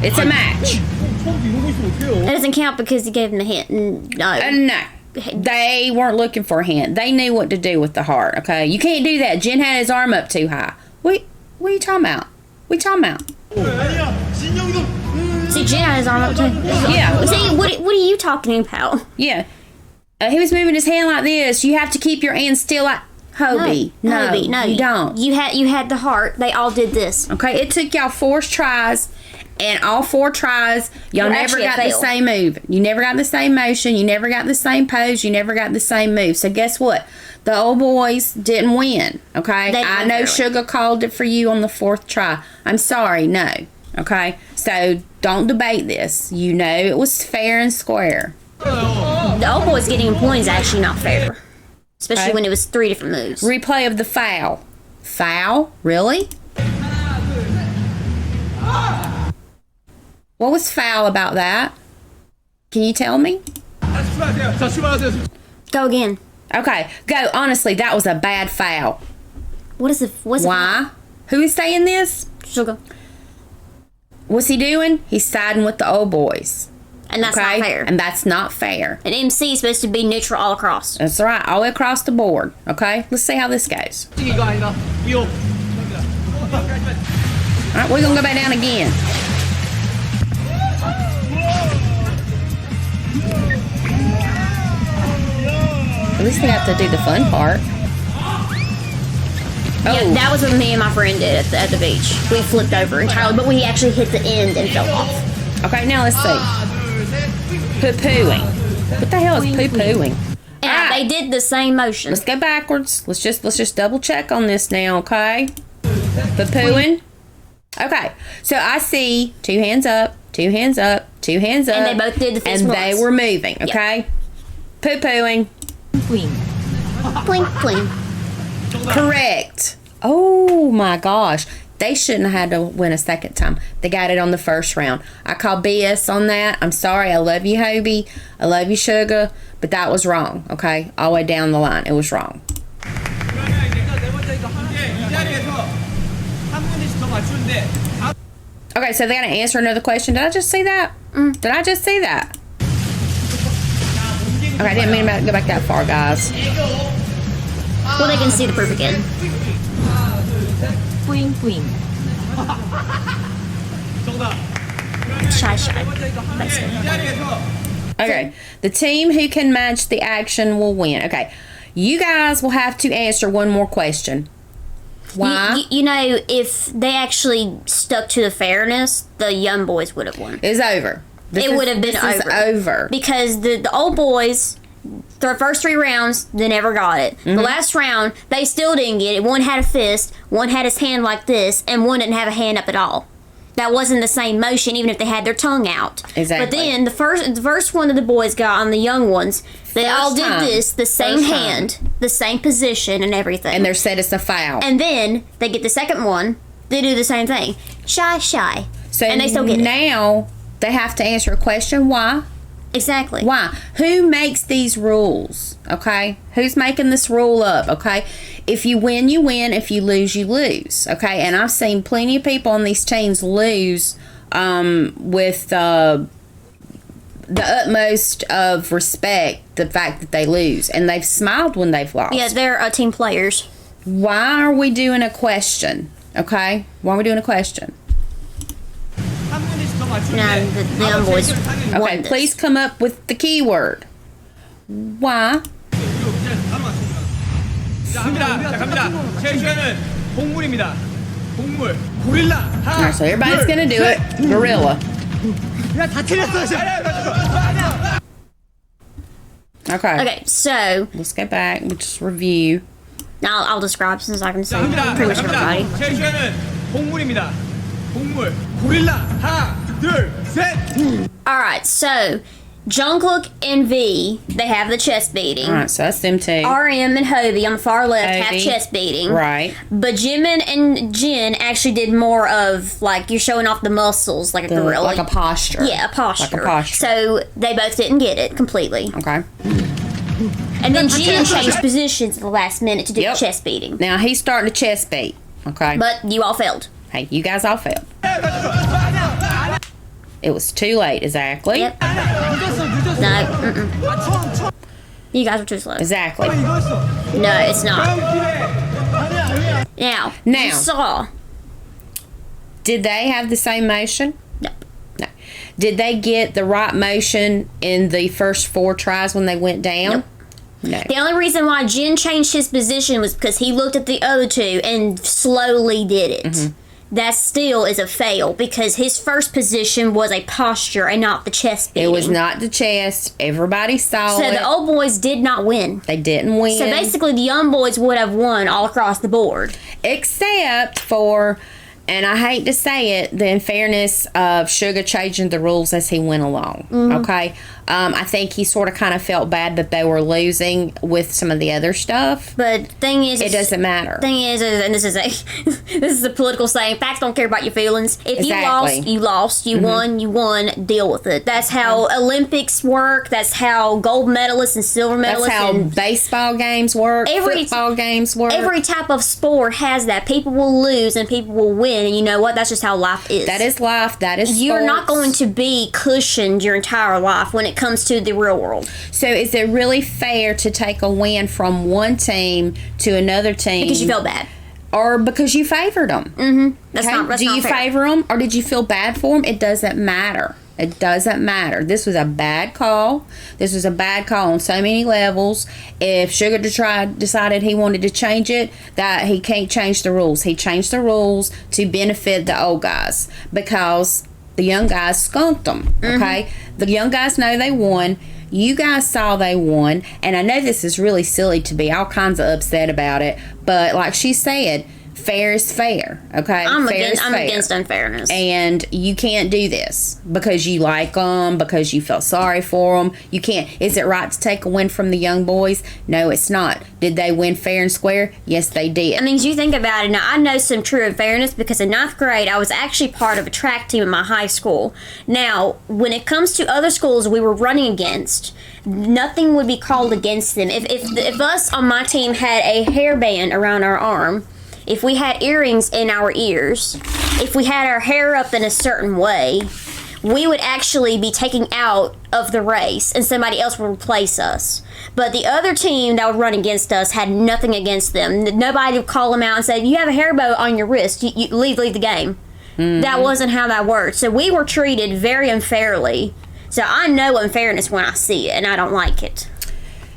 It's a match. It doesn't count because he gave him the hint. No. No. They weren't looking for a hint. They knew what to do with the heart, okay? You can't do that. Jin had his arm up too high. What are you talking about? What are you talking about? See, Jin had his arm up too. Yeah. See, what are you talking about? Yeah. He was moving his hand like this. You have to keep your hand still like... Hobie. No, you don't. You had the heart. They all did this. Okay, it took y'all 4 tries, and all 4 tries, y'all Well, never actually, got it the failed. same move. You never got the same motion. You never got the same pose. You never got the same move. So guess what? The old boys didn't win. Okay, They I didn't know really. Sugar called it for you on the 4th try. I'm sorry, no. Okay, so don't debate this. You know it was fair and square. The old boys getting points is actually not fair. Especially Okay. when it was 3 different moves. Replay of the foul. Foul? Really? What was foul about that? Can you tell me? Go again. Okay, go. Honestly, that was a bad foul. What's it? Why? Who is saying this? Sugar. What's he doing? He's siding with the old boys. And that's not fair. And that's not fair. An MC is supposed to be neutral all across. That's right, all the way across the board. Okay, let's see how this goes. 이거 아니다. 이거. All right, we're gonna go back down again. At least we have to do the fun part. Oh, Yeah, that was what me and my friend did at the beach. We flipped over entirely, but we actually hit the end and fell off. okay. Now let's see. Poo-pooing. What the hell is poo-pooing? And Alright. they did the same motion. Let's go backwards. Let's just double check on this now, okay? Poo-pooing. Okay, so I see 2 hands up, 2 hands up, 2 hands up. And they both did the fist And once. they were moving, okay? Poo-pooing. Blink, blink. Correct. Oh my gosh. They shouldn't have had to win a second time. They got it on the first round. I call BS on that. I'm sorry. I love you, Hobie. I love you, Sugar. But that was wrong, okay? All the way down the line. It was wrong. Okay, so they got to answer another question. Did I just see that? Did I just see that? Okay, I didn't mean to go back that far, guys. Well, they can see the proof again. 뿌잉 뿌잉. Shy. Basically. Okay, the team who can match the action will win. Okay, you guys will have to answer one more question. Why? You know, if they actually stuck to the fairness, the young boys would have won. It's over. It would have been this is over. Because the old boys, the first 3 rounds, they never got it. Mm-hmm. The last round, they still didn't get it. One had a fist, one had his hand like this, and one didn't have a hand up at all. That wasn't the same motion, even if they had their tongue out. Exactly. But then the first one that the boys got on the young ones, they all did time. this, the same First hand, the same position, and everything. And they're said it's a foul. And then they get the second one, they do the same thing. Shy. So and they still get it. now they have to answer a question. Why? Exactly. Why? Who makes these rules? Okay? Who's making this rule up? Okay? If you win, you win. If you lose, you lose. Okay? And I've seen plenty of people on these teams lose with the utmost of respect, the fact that they lose. And they've smiled when they've lost. Yeah, they're team players. Why are we doing a question? Okay? Why are we doing a question? Now, the young boys won Okay, this. please come up with the keyword. Why? 자, 갑니다. 제 주제는 동물입니다. 동물. 고릴라. 하나. Alright, so everybody's gonna do it. Gorilla. 야, 다 틀렸어. Okay. Okay, so Let's go back. We'll just review. now I'll describe since I can say 갑니다. pretty much everybody. 제 주제는 동물입니다. 동물. 고릴라. 하나, 둘, 셋. Alright, so Jungkook and V, they have the chest beating. Alright, so that's them two. RM and Hobie on the far left have Hobie. chest beating. Right. But Jimin and Jin actually did more of, like, you're showing off the muscles like a gorilla. Like a posture. Yeah, a posture. Like a posture. So they both didn't get it completely. Okay. And then Jin changed positions at the last minute to do Yep. the chest beating. Now he's starting to chest beat. Okay. But you all failed. Hey, you guys all failed. It was too late, exactly. Yep. No. Mm-mm. You guys were too slow. Exactly. No, it's not. Now, Now. you saw. Did they have the same motion? No. No. Did they get the right motion in the first 4 tries when they went down? Nope. No. The only reason why Jin changed his position was because he looked at the other two and slowly did it. Mm-hmm. That still is a fail because his first position was a posture and not the chest beating. It was not the chest. Everybody saw So it. the old boys did not win. They didn't win. So basically, the young boys would have won all across the board. Except for, and I hate to say it, the unfairness of Sugar changing the rules as he went along. Okay? I think he sort of kind of felt bad that they were losing with some of the other stuff. But thing is, It doesn't matter. Thing is, and this is a this is a political saying: facts don't care about your feelings. If Exactly. you lost, you lost. You won, you won. Deal with it. That's how Olympics work. That's how gold medalists and silver medalists That's how and baseball games work, Every- football games work. every type of sport has that. People will lose and people will win. win, and you know what? That's just how life is. That is life. That is You're not sports. going to be cushioned your entire life when it comes to the real world. So is it really fair to take a win from one team to another team Because you felt bad. or because you favored them? Mm-hmm. That's Okay? not Do you fair. favor them or did you feel bad for them? It doesn't matter. It doesn't matter. This was a bad call. This was a bad call on so many levels. If Sugar decided he wanted to change it, that he can't change the rules. He changed the rules to benefit the old guys because the young guys skunked them. Okay, the young guys know they won. You guys saw they won, and I know this is really silly to be all kinds of upset about it, but like she said, fair is fair. Okay, I'm fair is fair. against unfairness. And you can't do this because you like them, because you feel sorry for them. You can't. Is it right to take a win from the young boys? No, it's not. Did they win fair and square? Yes, they did. I mean, you think about it. Now, I know some true unfairness because in 9th grade, I was actually part of a track team in my high school. Now, when it comes to other schools we were running against, nothing would be called against them. If us on my team had a hairband around our arm, if we had earrings in our ears, if we had our hair up in a certain way, we would actually be taken out of the race and somebody else would replace us. But the other team that would run against us had nothing against them. Nobody would call them out and say, you have a hair bow on your wrist, you leave the game. That wasn't how that worked. So we were treated very unfairly. So I know unfairness when I see it, and I don't like it.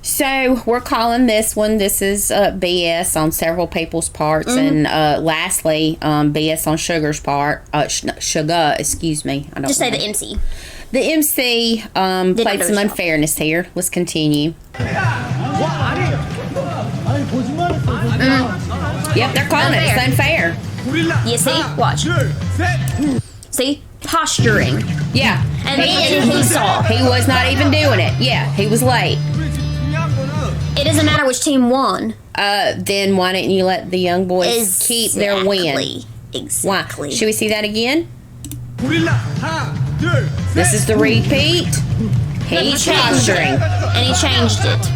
So we're calling this one. This is BS on several people's parts, and lastly, BS on Sugar's part. Sugar, excuse me. I don't Just say know. the MC. The MC played do some his job. unfairness here. Let's continue. Yep, they're calling it. It's unfair. You see? Watch. See? Posturing. Yeah. And then he saw. He was not even doing it. Yeah, he was late. It doesn't matter which team won. Then why didn't you let the young boys keep their win? Exactly. Why? Should we see that again? This is the repeat. He's posturing. And he changed it.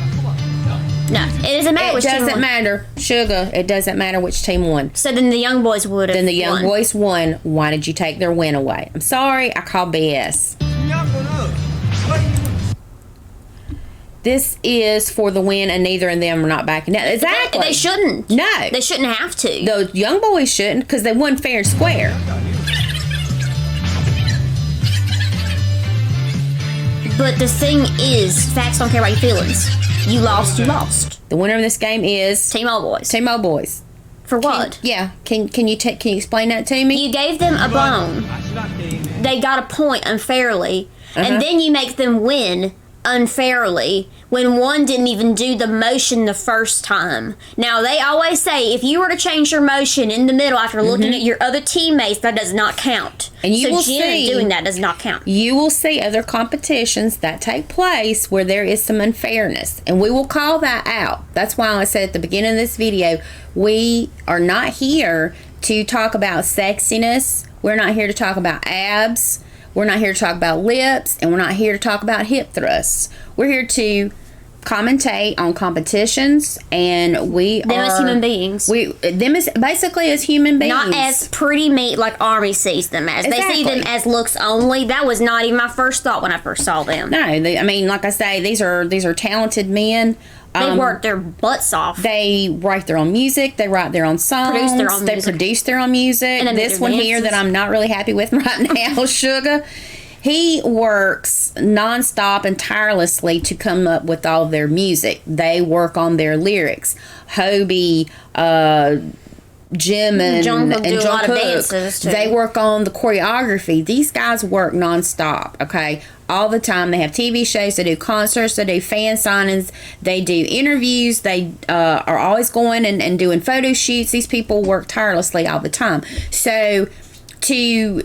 No, it doesn't matter It which team doesn't won. matter. Sugar, it doesn't matter which team won. So then the young boys would have Then the young won. boys won. Why did you take their win away? I'm sorry, I call BS. This is for the win, and neither of them are not backing down. Exactly. They shouldn't. No. They shouldn't have to. The young boys shouldn't because they won fair and square. But the thing is, facts don't care about your feelings. You lost, you lost. The winner of this game is Team All Boys. Team O Boys. For what? Yeah. Can you explain that to me? You gave them a bone. They got a point unfairly. And then you make them win unfairly when one didn't even do the motion the first time. Now, they always say if you were to change your motion in the middle after looking at your other teammates, that does not count. And you will Jenna see- doing that does not count. You will see other competitions that take place where there is some unfairness, and we will call that out. That's why I said at the beginning of this video, we are not here to talk about sexiness. We're not here to talk about abs. We're not here to talk about lips, and we're not here to talk about hip thrusts. We're here to commentate on competitions, and we Them are as human beings. Them as basically as human beings, Not as pretty meat like Army sees them as. They see Exactly. them as looks only. That was not even my first thought when I first saw them. No, I mean, like I say, these are talented men. They work their butts off. They write their own music. They write their own songs. Produce their own they music. produce their own music. And then This their one here dances. that I'm not really happy with right now, Sugar, he works nonstop and tirelessly to come up with all their music. They work on their lyrics. Hobie, Jim and Jungkook do a lot of Jungkook, dances, too. they work on the choreography. These guys work nonstop, okay? All the time. They have TV shows, they do concerts, they do fan signings, they do interviews, they are always going and doing photo shoots. These people work tirelessly all the time. So to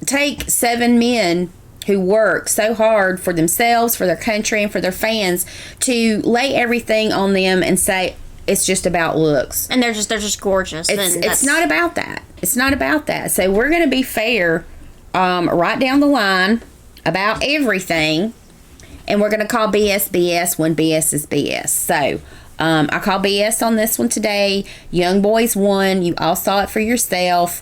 take 7 men who work so hard for themselves, for their country, and for their fans, to lay everything on them and say it's just about looks. And they're just gorgeous. It's not about that. It's not about that. So we're going to be fair right down the line about everything. And we're going to call BS BS when BS is BS. So I call BS on this one today. Young boys won. You all saw it for yourself.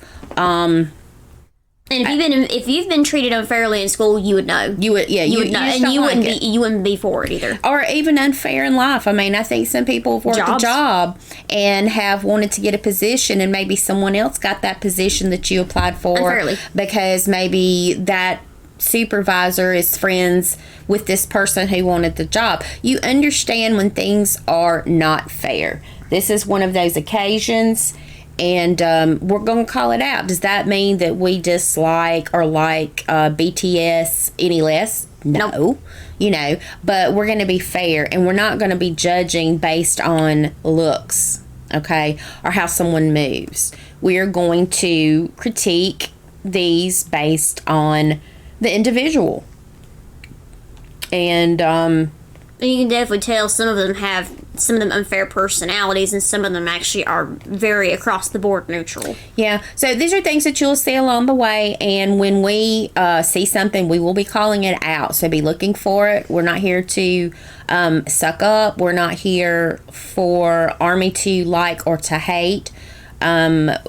And if you've been treated unfairly in school, you would know. You would know, and you wouldn't be for it either. Or even unfair in life. I mean, I think some people have worked a job and have wanted to get a position, and maybe someone else got that position that you applied for unfairly because maybe that supervisor is friends with this person who wanted the job. You understand when things are not fair. This is one of those occasions. And we're going to call it out. Does that mean that we dislike or like BTS any less? No. Nope. You know, but we're going to be fair, and we're not going to be judging based on looks, okay, or how someone moves. We are going to critique these based on the individual. And you can definitely tell some of them unfair personalities, and some of them actually are very across the board neutral. Yeah, so these are things that you'll see along the way, and when we see something, we will be calling it out. So be looking for it. We're not here to suck up. We're not here for Army to like or to hate.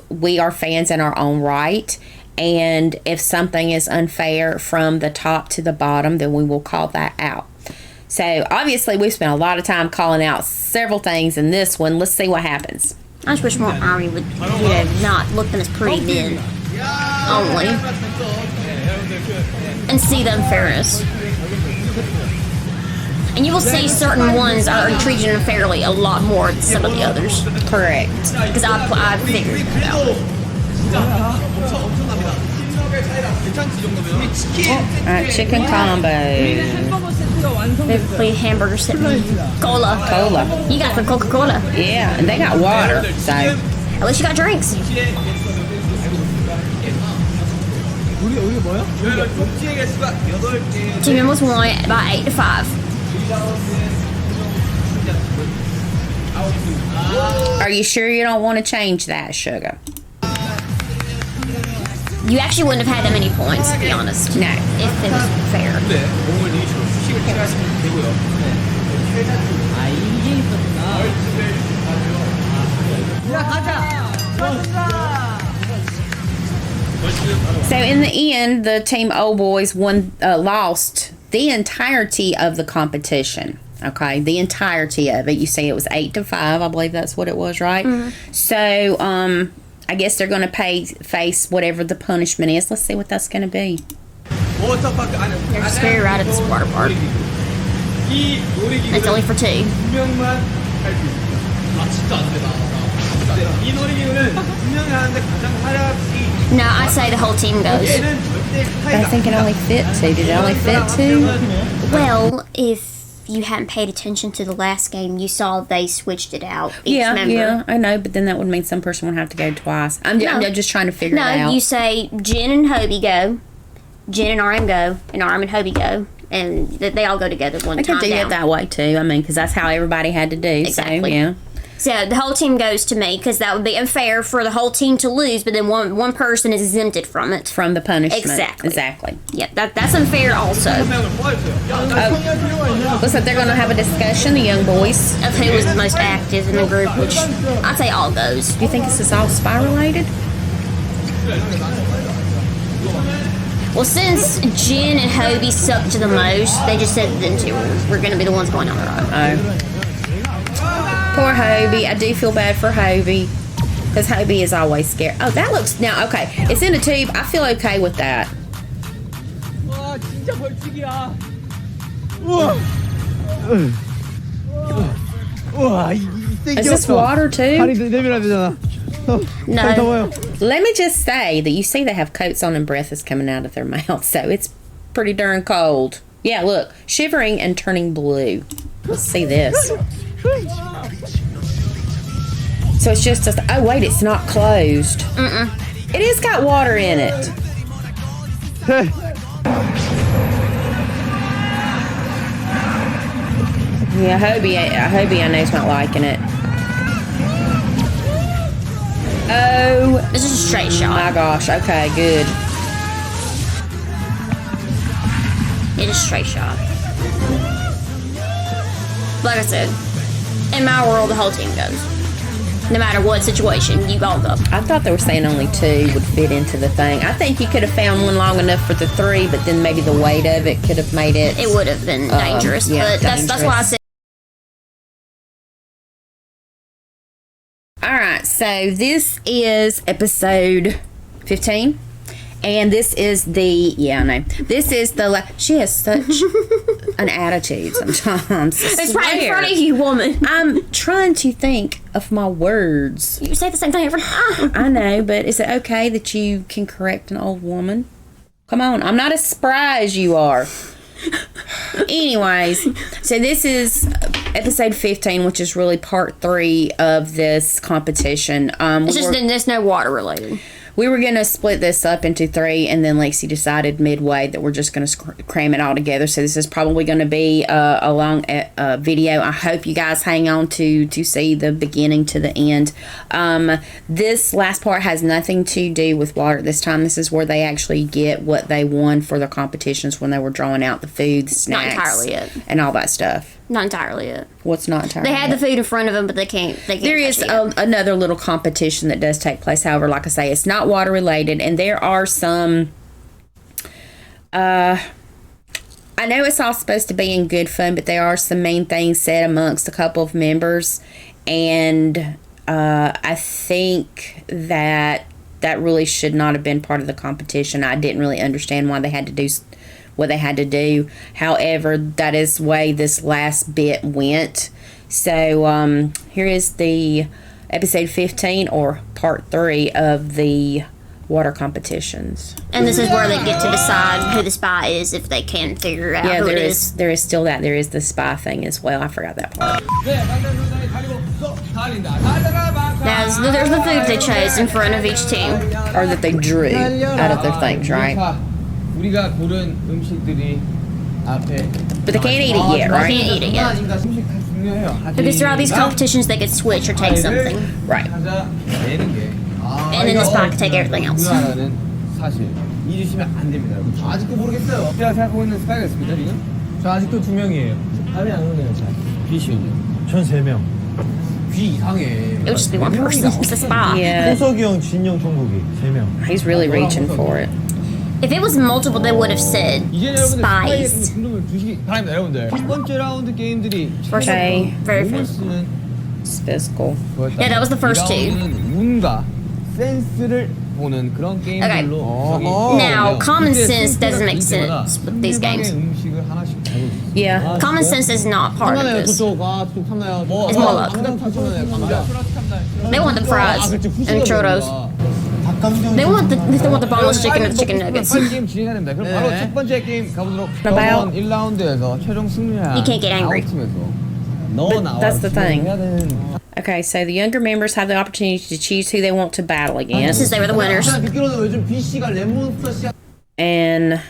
We are fans in our own right. And if something is unfair from the top to the bottom, then we will call that out. So, obviously, we've spent a lot of time calling out several things in this one. Let's see what happens. I just wish more Army would, not look at them as pretty men only. And see the unfairness. And you will see certain ones are treated unfairly a lot more than some of the others. Correct. Because I figured that out. Alright, chicken combo. Basically, hamburger set. Cola. You got the Coca-Cola. Yeah, and they got water, so. At least you got drinks. Team members won by 8-5. Are you sure you don't want to change that, Sugar? You actually wouldn't have had that many points, to be honest. No. If it was fair. So in the end, the Team Old Boys lost the entirety of the competition. Okay, the entirety of it. You say it was 8-5. I believe that's what it was, right? Mm-hmm. So, I guess they're going to face whatever the punishment is. Let's see what that's going to be. They're just very right at this water park. It's only for 2. No, I'd say the whole team goes. I think it only fit 2. Did it only fit 2? Well, if you hadn't paid attention to the last game, you saw they switched it out. Each member. Yeah, I know, but then that would mean some person would have to go twice. I'm just trying to figure it out. No, you say Jen and Hobie go, Jen and RM go, and RM and Hobie go, and they all go together one time. I could do it that way too. I mean, because that's how everybody had to do. Exactly. So, yeah. So the whole team goes to me, because that would be unfair for the whole team to lose, but then one person is exempted from it. From the punishment. Exactly. Yeah, that's unfair also. Looks like they're going to have a discussion, the young boys. Of who was the most active in the group, which I'd say all goes. Do you think this is all spy related? Well, since Jen and Hobie sucked the most, they just said them two were going to be the ones going on the ride. Poor Hobie. I do feel bad for Hobie, because Hobie is always scared. Oh, that looks... Now, okay. It's in a tube. I feel okay with that. Is this water too? No. Let me just say that you see they have coats on and breath is coming out of their mouth, so it's pretty darn cold. Yeah, look. Shivering and turning blue. Let's see this. So it's just oh wait, it's not closed. It has got water in it. Yeah, Hobie I know's not liking it. Oh, This is a straight shot. my gosh. Okay, good. It is a straight shot. Like I said, In my world, the whole team goes. No matter what situation, you all go. I thought they were saying only 2 would fit into the thing. I think you could have found one long enough for the 3, but then maybe the weight of it could have made it. It would have been dangerous, yeah, but that's why I said. All right, so this is episode 15. And this is the, this is the, she has such an attitude sometimes. It's right in front of you, woman. I'm trying to think of my words. You say the same thing every time. I know, but is it okay that you can correct an old woman? Come on, I'm not as spry as you are. Anyways, so this is episode 15, which is really part 3 of this competition. It's just there's no water related. We were going to split this up into 3, and then Lexi decided midway that we're just going to cram it all together. So this is probably going to be a long video. I hope you guys hang on to see the beginning to the end. This last part has nothing to do with water this time. This is where they actually get what they won for their competitions when they were drawing out the food, the snacks, not entirely it, and all that stuff. Not entirely it. What's not entirely They had it? the food in front of them, but they can't There is another little competition that does take place. However, like I say, it's not water related, and there are some. I know it's all supposed to be in good fun, but there are some mean things said amongst a couple of members, and I think that really should not have been part of the competition. I didn't really understand why they had to do what they had to do. However, that is the way this last bit went. So here is the episode 15, or part 3 of the water competitions. And this is where they get to decide who the spy is if they can figure out who it is. There is still that. There is the spy thing as well. I forgot that part. Now, there's the food they chose in front of each team. Or that they drew out of their things, right? 우리가 고른 음식들이 앞에. But they can't eat it yet, They right? can't eat it yet. 음식 다 중요해요. Because throughout these competitions, they could switch or take something. Right. 내는 게. And then the spy could take everything else. 우리나라는 사실 잊으시면 안 됩니다. 아직도 모르겠어요. 제가 생각하고 있는 스파이가 있습니다, 지금? 저 아직도 2명이에요. 답이 안 오네요, 잘. 비시은요? 전 3명. 귀 이상해. It would just be one person. It's a spy. Yeah. 호석이 형, 진영, 종국이 3명. He's really reaching for it. If it was multiple, they would have said 이제 여러분들 스파이에 spies. 분명을 주시기 바랍니다, 여러분들. 첫 번째 라운드 게임들이 Okay. Very 몸을 first. 쓰는 It's physical. Yeah, that was the first two. 이 라운드는 운과 센스를 보는 그런 게임들로 구성이 Now, 되는데요. common 이때 sense doesn't make 때마다 sense with these games. 상대방의 음식을 하나씩 먹을 수 있어요. Yeah. Common sense is not part of this. 저쪽 탐나요. It's more luck. 감자. They want the fries and churros. 닭강정. They want the boneless chicken or the chicken nuggets. 빨리 게임 진행해야 됩니다. 그럼 바로 첫 번째 게임 가보도록. About- 1라운드에서 최종 승리한 You can't get angry. 아웃팀에서 너 나와 that's the thing. 해야 되는. Okay, so the younger members have the opportunity to choose who they want to battle against. Since they were the winners. 듣기로는 요즘 B 씨가 레몬스터 씨. And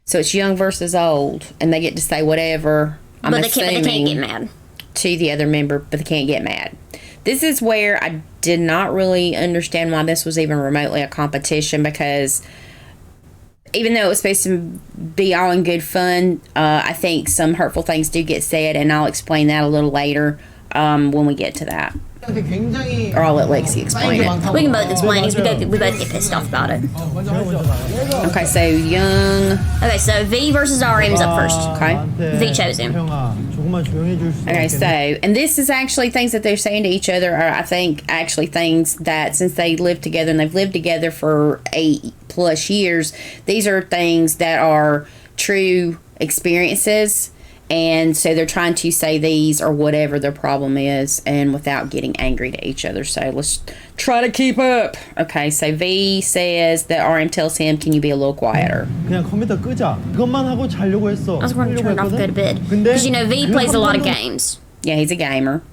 so it's young versus old, and they get to say whatever, I'm But they can't assuming, get mad. to the other member, but they can't get mad. This is where I did not really understand why this was even remotely a competition, because even though it was supposed to be all in good fun, I think some hurtful things do get said, and I'll explain that a little later when we get to that. 굉장히 Or I'll let Lexi explain it. We can both explain it. We both get pissed off about it. Okay, so young. Okay, so V versus RM's up first. Okay. V chose him. 형아, 조금만 조용해 줄 수 Okay, 있겠니? so, and this is actually things that they're saying to each other are, I think, actually things that since they live together and they've lived together for 8+ years, these are things that are true experiences. And so they're trying to say these or whatever their problem is, and without getting angry to each other. So let's try to keep up. Okay, so V says that RM tells him, can you be a little quieter? 그냥 컴퓨터 끄자. 그것만 하고 자려고 했어. I was going to turn it off, go to bed. 근데 Because, you know, V plays a lot of 한 번도- games. Yeah, he's a gamer.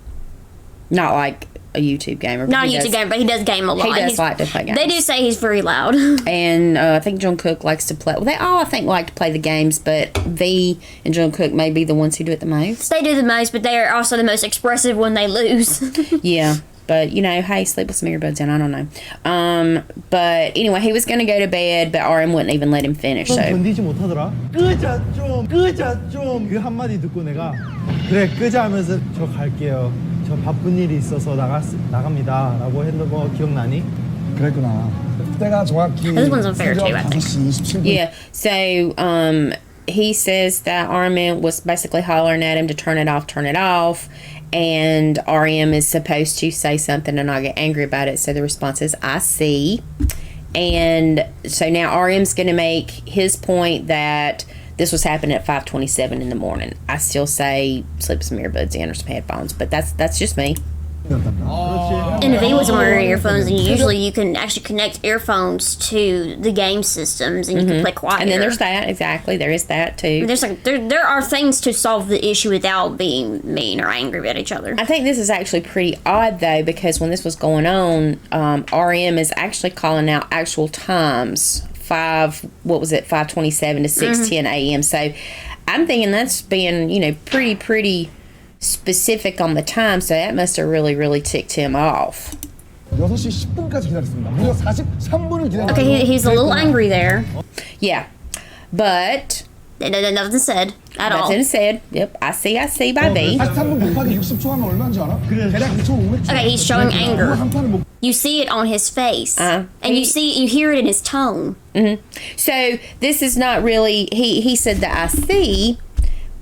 Not like a YouTube gamer. but Not a he YouTube does- gamer, but he does game a lot. He does He's- like to play games. They do say he's very loud. And I think Jungkook likes to play. Well, they all, I think, like to play the games, but V and Jungkook may be the ones who do it the most. They do the most, but they are also the most expressive when they lose. Yeah, but you know, hey, sleep with some earbuds in. I don't know. But anyway, he was going to go to bed, but RM wouldn't even let him finish. So 견디지 못하더라. 끄자 좀, 끄자 좀. 그 한마디 듣고 내가 그래 끄자 하면서 저 갈게요. 저 바쁜 일이 있어서 나갑니다 라고 했던 거 기억나니? 그랬구나. 그때가 정확히 This one's unfair too, I think. 5시 27분. Yeah. So he says that RM was basically hollering at him to turn it off. And RM is supposed to say something and not get angry about it. So the response is, I see. And so now RM's going to make his point that this was happening at 5:27 in the morning. I still say slip some earbuds in or some headphones, but that's just me. And if he wasn't wearing earphones, and usually you can actually connect earphones to the game systems, and you can play quieter. And then there's that, exactly. There is that too. There's like there are things to solve the issue without being mean or angry at each other. I think this is actually pretty odd though, because when this was going on, RM is actually calling out actual times. 5:27 to 6:10 a.m. So I'm thinking that's being, pretty specific on the time. So that must have really ticked him off. 6시 10분까지 기다렸습니다. 무려 43분을 기다렸어요. Okay, he's a little angry there. Yeah, but Nothing said at all. nothing said. Yep, I see by B. 43분 곱하기 60초 하면 얼마인지 알아? 대략 2,500초. Okay, he's showing anger. 한 판을 못. You see it on his face, Uh-huh. and you hear it in his tone. So this is not really, he said that I see,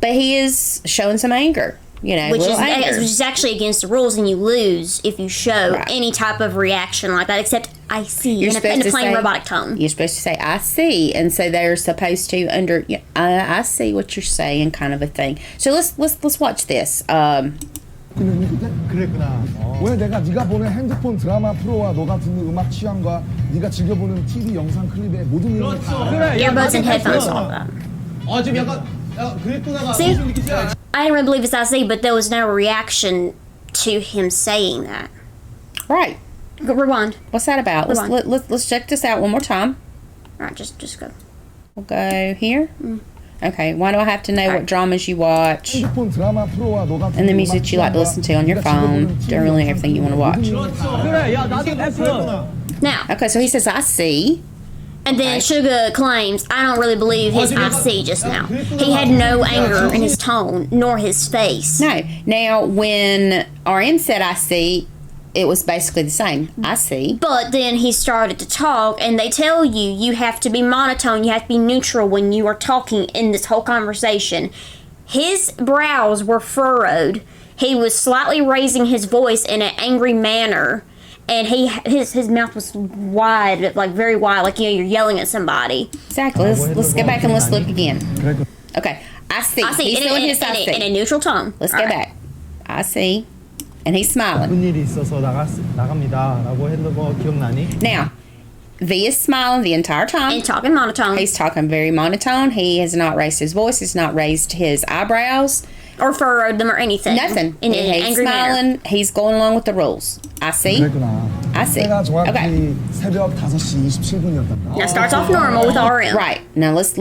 but he is showing some anger. Which little anger. is actually against the rules, and you lose if you show Right. any type of reaction like that, except I see You're in a supposed to plain say- robotic tone. You're supposed to say, I see. And so they're supposed to I see what you're saying kind of a thing. So let's watch this. 그랬구나. 왜 내가 네가 보는 핸드폰 드라마 프로와 너가 듣는 음악 취향과 네가 즐겨보는 TV 영상 클립의 모든 내용이 다 Earbuds and headphones solve that. 좀 약간 그랬구나가 See? I didn't really believe it's I see, but there was no reaction to him saying that. Right. Go, rewind. What's that about? Let's check this out one more time. All right, just go. We'll go here. Okay. Why do I have to know what dramas you watch? 핸드폰 드라마 프로와 너가 듣는 And the music 음악 you like to listen to on your 네가 phone, 즐겨보는 TV generally 영상 everything you want to 클립의 watch. 모든 내용이 다 그래 야 나도 F Now, Okay, so he says, I see. and then Suga claims, I don't really believe his I see just now. He had no anger in his tone, nor his face. No. Now, when RM said, I see, it was basically the same. I see. But then he started to talk, and they tell you have to be monotone, you have to be neutral when you are talking in this whole conversation. His brows were furrowed. He was slightly raising his voice in an angry manner, and his mouth was wide, like very wide, like you're yelling at somebody. Exactly. Let's go back and let's look again. 그래. Okay. I see. I see He's doing his I in a see. neutral tone. Let's All go right. back. I see. And he's smiling. 바쁜 일이 있어서 나갑니다 라고 했던 거 기억나니? Now, V is smiling the entire time. And talking monotone. He's talking very monotone. He has not raised his voice. He's not raised his eyebrows. Or furrowed them or anything. Nothing. In an He's angry manner. smiling. He's going along with the rules. I see. 그랬구나. I see. 그때가 정확히 Okay. 새벽 5시 27분이었단다. Now starts off normal with RM. Right. Now let's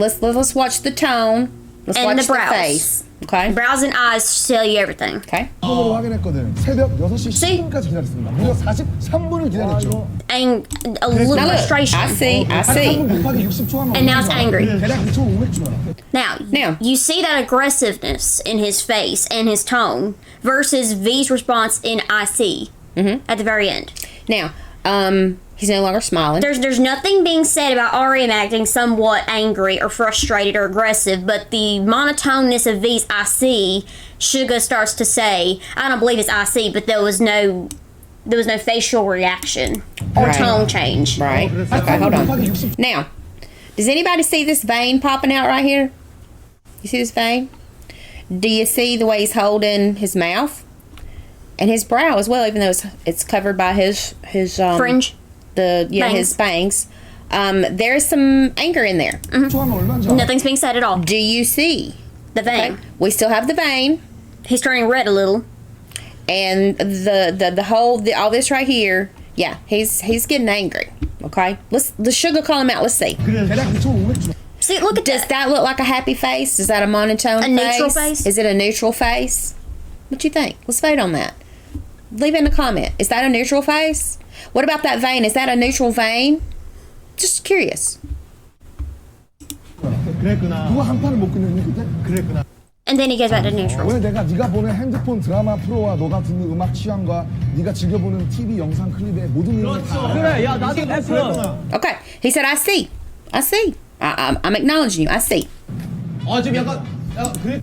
watch the tone. Let's And watch the the brows. face. Okay. Brows and eyes tell you everything. Okay. 폰으로 확인했거든. 새벽 6시 See? 10분까지 기다렸습니다. 무려 43분을 기다렸죠. And a little Now look. frustration. I see. I see. 43분 곱하기 60초 하면 And now it's angry. 대략 2,500초야. Now, you see that aggressiveness in his face and his tone versus V's response in I see at the very end. Now, he's no longer smiling. There's nothing being said about RM acting somewhat angry or frustrated or aggressive, but the monotoneness of V's I see, Suga starts to say, I don't believe it's I see, but there was no facial reaction or Right. tone change. Right. Okay, hold on. Now, does anybody see this vein popping out right here? You see this vein? Do you see the way he's holding his mouth? And his brow as well, even though it's covered by his Fringe. his bangs. There's some anger in there. 초하면 얼마인지 알아? Nothing's being said at all. Do you see? The vein. Okay. We still have the vein. He's turning red a little. And the whole all this right here, yeah, he's getting angry. Okay, let's the Sugar call him out. Let's see. 대략 2,500초. See, look at Does that. that look like a happy face? Is that a monotone A neutral face? Is it a neutral face? What you think? Let's vote on that. Leave it in a comment. Is that a neutral face? What about that vein? Is that a neutral vein? Just curious. 그랬구나. 누가 한 판을 못 끝냈니 그때? 그랬구나. And then he goes back to neutral. 왜 내가 네가 보는 핸드폰 드라마 프로와 너가 듣는 음악 취향과 네가 즐겨보는 TV 영상 클립의 모든 내용이 다 그래, 야, 나도 그랬어. Okay. He said, I see. I see. I'm acknowledging you. I see. 지금 약간, 그래.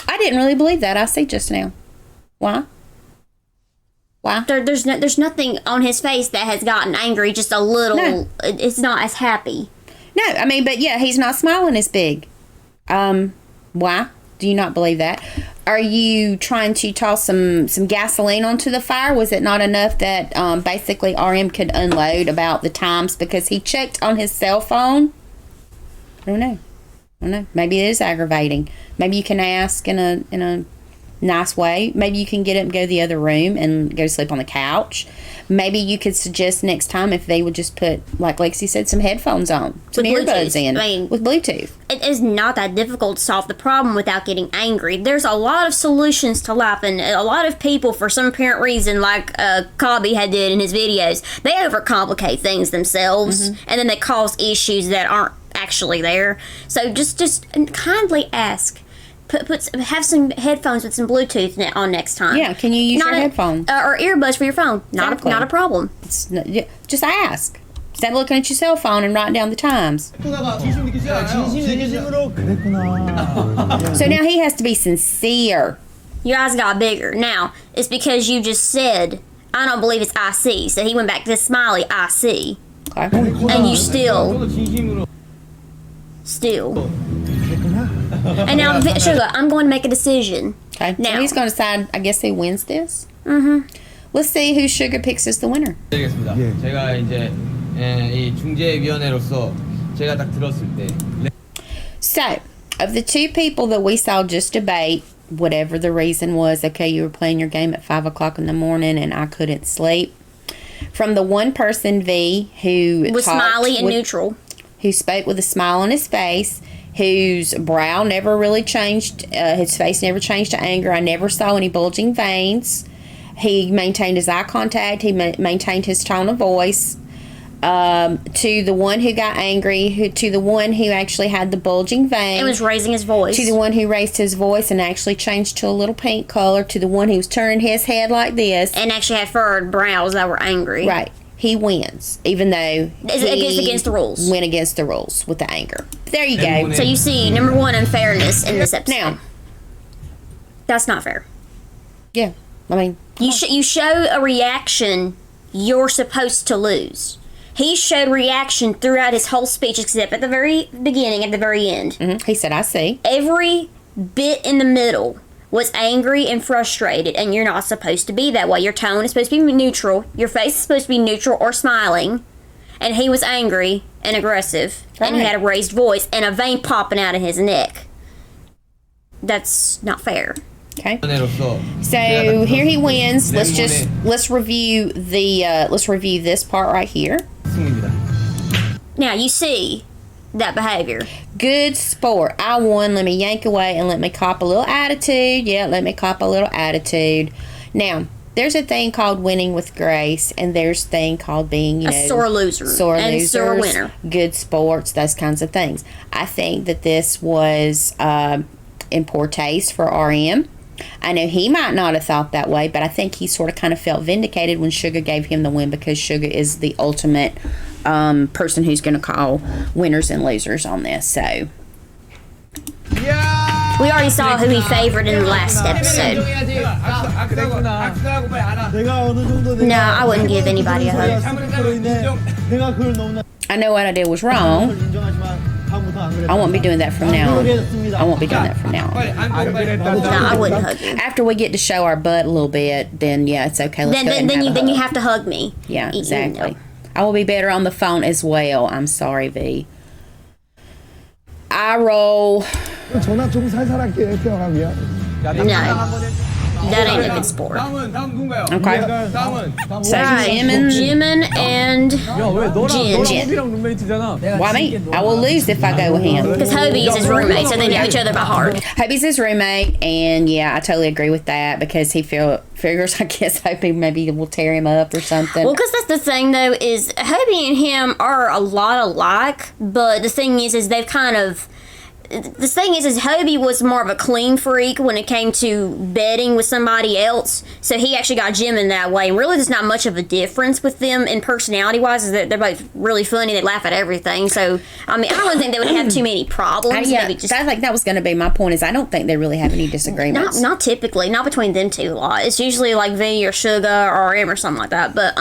I didn't really believe that. I see just now. Why? Why? There's nothing on his face that has gotten angry. Just a little. No. It's not as happy. No, I mean, but yeah, he's not smiling as big. Why? Do you not believe that? Are you trying to toss some gasoline onto the fire? Was it not enough that basically RM could unload about the times because he checked on his cell phone? I don't know. Maybe it is aggravating. Maybe you can ask in a nice way. Maybe you can get him to go to the other room and go to sleep on the couch. Maybe you could suggest next time if they would just put, like Lexi said, some headphones on, some With earbuds Bluetooth. in I mean, with Bluetooth. It is not that difficult to solve the problem without getting angry. There's a lot of solutions to life, and a lot of people, for some apparent reason, like Cobby had did in his videos, they overcomplicate things themselves, and then they cause issues that aren't actually there. So just kindly ask. Have some headphones with some Bluetooth on next time. Yeah, can you use your headphones? Or earbuds for your phone. Exactly. Not a problem. It's not, just ask. Instead of looking at your cell phone and writing down the times. 진심으로 그랬구나. So now he has to be sincere. Your eyes got bigger. Now, it's because you just said, I don't believe it's I see. So he went back to the smiley, I see. Okay. And you still. And now, Sugar, I'm going to make a decision. Okay. Now. So he's going to decide, I guess he wins this. Mm-hmm. Let's see who Sugar picks as the winner. 드리겠습니다. 제가 이제 이 중재위원회로서 제가 딱 들었을 때. So, of the two people that we saw just debate, whatever the reason was, okay, you were playing your game at 5 o'clock in the morning and I couldn't sleep. From the one person, V, who Was smiley and neutral. Who spoke with a smile on his face, whose brow never really changed, his face never changed to anger. I never saw any bulging veins. He maintained his eye contact. He maintained his tone of voice. To the one who got angry, to the one who actually had the bulging vein. And was raising his voice. To the one who raised his voice and actually changed to a little pink color. To the one who was turning his head like this. And actually had furrowed brows that were angry. Right. He wins, even though It's against the rules. Went against the rules with the anger. There you go. So you see, number one, unfairness in this episode. Now, that's not fair. yeah, I mean, You show a reaction you're supposed to lose. He showed reaction throughout his whole speech, except at the very beginning, at the very end. he said, I see. Every bit in the middle was angry and frustrated, and you're not supposed to be that way. Your tone is supposed to be neutral. Your face is supposed to be neutral or smiling. And he was angry and aggressive, and he had a raised voice and a vein popping out of his neck. That's not fair. Okay. So here he wins. Let's review this part right here. Now you see that behavior. Good sport. I won. Let me yank away and let me cop a little attitude. Yeah, let me cop a little attitude. Now, there's a thing called winning with grace, and there's a thing called being, a sore loser. Sore and losers, sore winner. Good sports, those kinds of things. I think that this was in poor taste for RM. I know he might not have thought that way, but I think he sort of kind of felt vindicated when Sugar gave him the win because Sugar is the ultimate person who's going to call winners and losers on this. So we already saw who he favored in the last episode. No, I wouldn't give anybody a hug. I know what I did was wrong. I won't be doing that from now on. I won't be doing that from now on. No, I wouldn't hug you. After we get to show our butt a little bit, then yeah, it's okay. Let's go ahead and have a Then you hug. have to hug me. Yeah, exactly. No. I will be better on the phone as well. I'm sorry, V. I roll. 전화 좀 살살 할게 태영아 미안. No. That ain't a good sport. Okay. So Right. Jimin and Jin. Why me? I will lose if I go with him. Because Hobie is his roommate, so they know each other by heart. Hobie's his roommate, and yeah, I totally agree with that because he figures, I guess, Hobie maybe will tear him up or something. Well, because that's the thing, though, is Hobie and him are a lot alike, but the thing is they've kind of the thing is Hobie was more of a clean freak when it came to bedding with somebody else. So he actually got Jim in that way. And really, there's not much of a difference with them in personality wise. Is that they're both really funny. They laugh at everything. So I mean, I don't think they would have too many problems. Yeah, that was going to be my point. Is I don't think they really have any disagreements. Not typically, not between them two a lot. It's usually like V or Sugar or M or something like that. But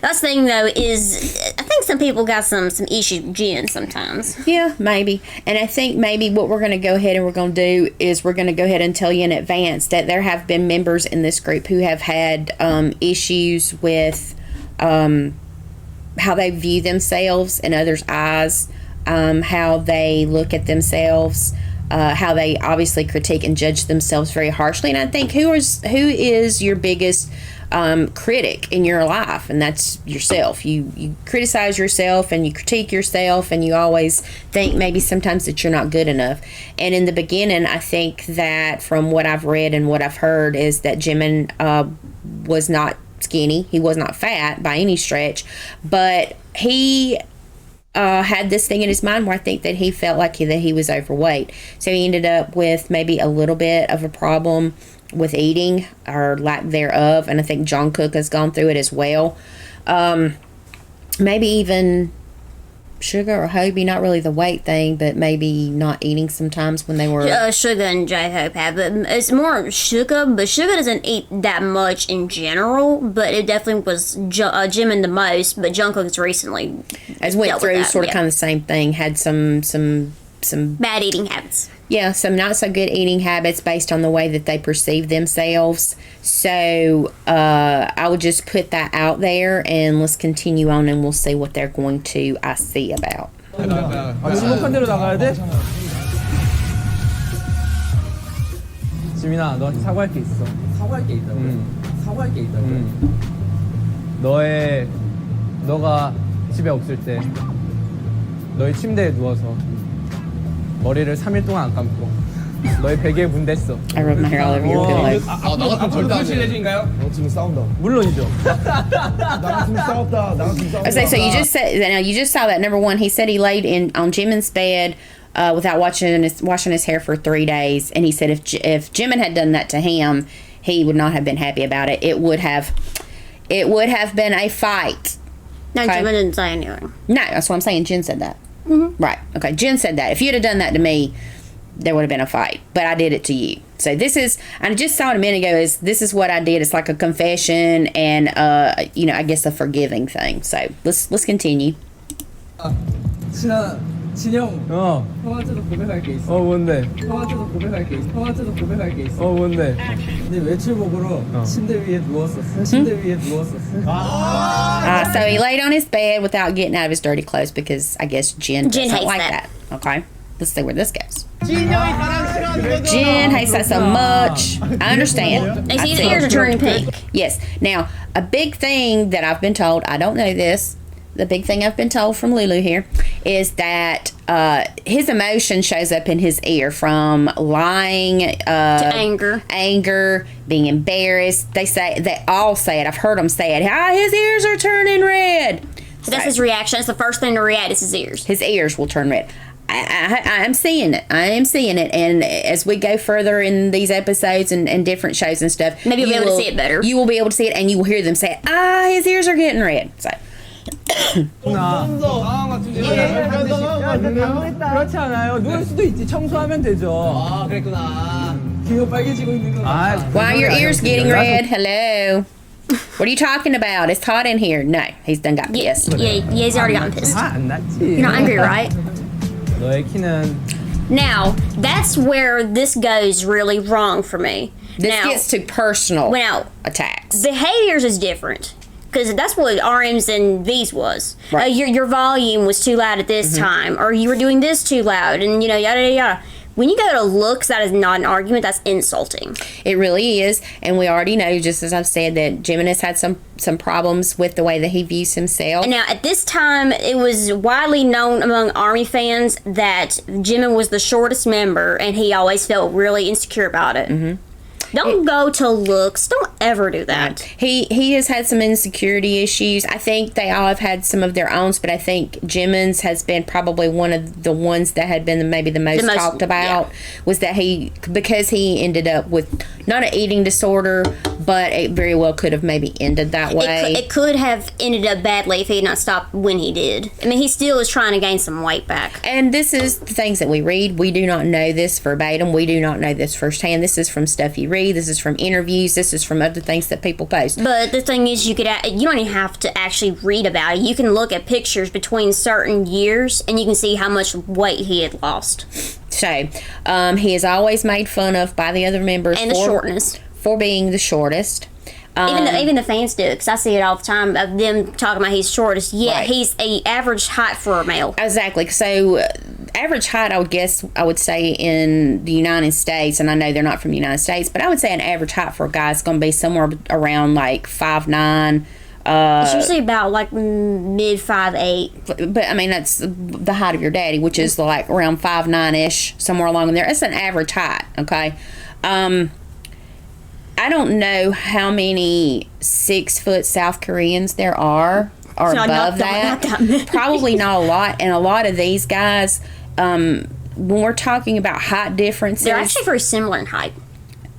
that's the thing though is I think some people got some issues with Jen sometimes. Yeah, maybe. And I think maybe what we're going to go ahead and we're going to do is we're going to go ahead and tell you in advance that there have been members in this group who have had issues with how they view themselves in others' eyes, how they look at themselves, how they obviously critique and judge themselves very harshly. And I think who is your biggest critic in your life, and that's yourself. You criticize yourself and you critique yourself, and you always think maybe sometimes that you're not good enough. And in the beginning, I think that from what I've read and what I've heard is that Jimin was not skinny. He was not fat by any stretch, but he had this thing in his mind where I think that he felt like that he was overweight. So he ended up with maybe a little bit of a problem with eating or lack thereof, and I think Jungkook has gone through it as well. Maybe even Sugar or Hobie, not really the weight thing, but maybe not eating sometimes when they were... Sugar and J-Hope have, but it's more Sugar, but Sugar doesn't eat that much in general, but it definitely was Jimin the most, but Jungkook's recently went through sort of kind of the same thing, had some bad eating habits. Yeah, some not so good eating habits based on the way that they perceive themselves. So I would just put that out there, and let's continue on, and we'll see what they're going to see about. 주목한 대로 나가야 돼? 지민아, 너한테 사과할 게 있어. 사과할 게 있다고. 사과할 게 있다고. 너가 집에 없을 때 너의 침대에 누워서 머리를 3일 동안 안 감고 너의 베개에 문 댔어. I rubbed my hair all over your pillow. 나 같은 절대 안 해. 실례진가요? 너 지금 싸운다. 물론이죠. 나랑 지금 싸웠다. So you just saw that. Number one, he said he laid on Jimin's bed without washing his hair for 3 days, and he said if Jimin had done that to him, he would not have been happy about it. It would have been a fight. No, Okay. Jimin didn't say anything. No, that's what I'm saying. Jen said that. Mm-hmm. Right. Okay. Jen said that. If you'd have done that to me, there would have been a fight. But I did it to you. So this is, I just saw it a minute ago, this is what I did. It's like a confession and, I guess a forgiving thing. So let's continue. 진영. 형한테도 고백할 게 있어. 뭔데? 형한테도 고백할 게 있어. 형한테도 고백할 게 있어. 뭔데? 네 외출복으로 침대 위에 누웠었어. 침대 위에 누웠었어. So he laid on his bed without getting out of his dirty clothes because I guess Jen doesn't hates like that. Okay. Let's see where this goes. Jen hates that so much. I understand. And I his see. ears are turning pink. Yes. Now, a big thing that I've been told, I don't know this, the big thing I've been told from Lulu here is that his emotion shows up in his ear from lying to anger, being embarrassed. They all say it. I've heard them say it. His ears are turning red. So that's his reaction. That's the first thing to react is his ears. His ears will turn red. I'm seeing it. I am seeing it. And as we go further in these episodes and different shows and stuff, maybe you'll be able to see it better. You will be able to see it, and you will hear them say, his ears are getting red. So. 그렇지 않아요. 누울 수도 있지. 청소하면 되죠. 그랬구나. 귀가 빨개지고 있는 거. Why are your ears getting red? Hello. What are you talking about? It's hot in here. No, he's done got pissed. Yeah, he's already gotten pissed. 안 났지. You're not angry, right? 너의 키는 Now, that's where this goes really wrong for me. This now, gets to personal now, attacks. Behaviors is different. Because that's what RM's and V's was. Right. Your volume was too loud at this time, or you were doing this too loud, and yada yada yada. When you go to looks, that is not an argument. That's insulting. It really is, and we already know, just as I've said, that Jimin has had some problems with the way that he views himself. And now, at this time, it was widely known among ARMY fans that Jimin was the shortest member, and he always felt really insecure about it. Don't go to looks. Don't ever do that. He has had some insecurity issues. I think they all have had some of their own, but I think Jimin's has been probably one of the ones that had been maybe the most talked about. Was that because he ended up with not an eating disorder, but it very well could have maybe ended that way. It could have ended up badly if he had not stopped when he did. I mean, he still is trying to gain some weight back. And this is the things that we read. We do not know this verbatim. We do not know this firsthand. This is from stuff you read. This is from interviews. This is from other things that people post. But the thing is, you don't even have to actually read about it. You can look at pictures between certain years, and you can see how much weight he had lost. So, he is always made fun of by the other members and the shortness for being the shortest. Even the fans do it, because I see it all the time of them talking about he's shortest. Yeah, right. He's a average height for a male. Exactly. So average height, I would say in the United States, and I know they're not from the United States, but I would say an average height for a guy is going to be somewhere around like 5'9". It's usually about like mid 5'8". But I mean, that's the height of your daddy, which is like around 5'9"-ish, somewhere along in there. It's an average height, okay? I don't know how many 6-foot South Koreans there are or above that. Probably not a lot. And a lot of these guys, when we're talking about height differences, they're actually very similar in height.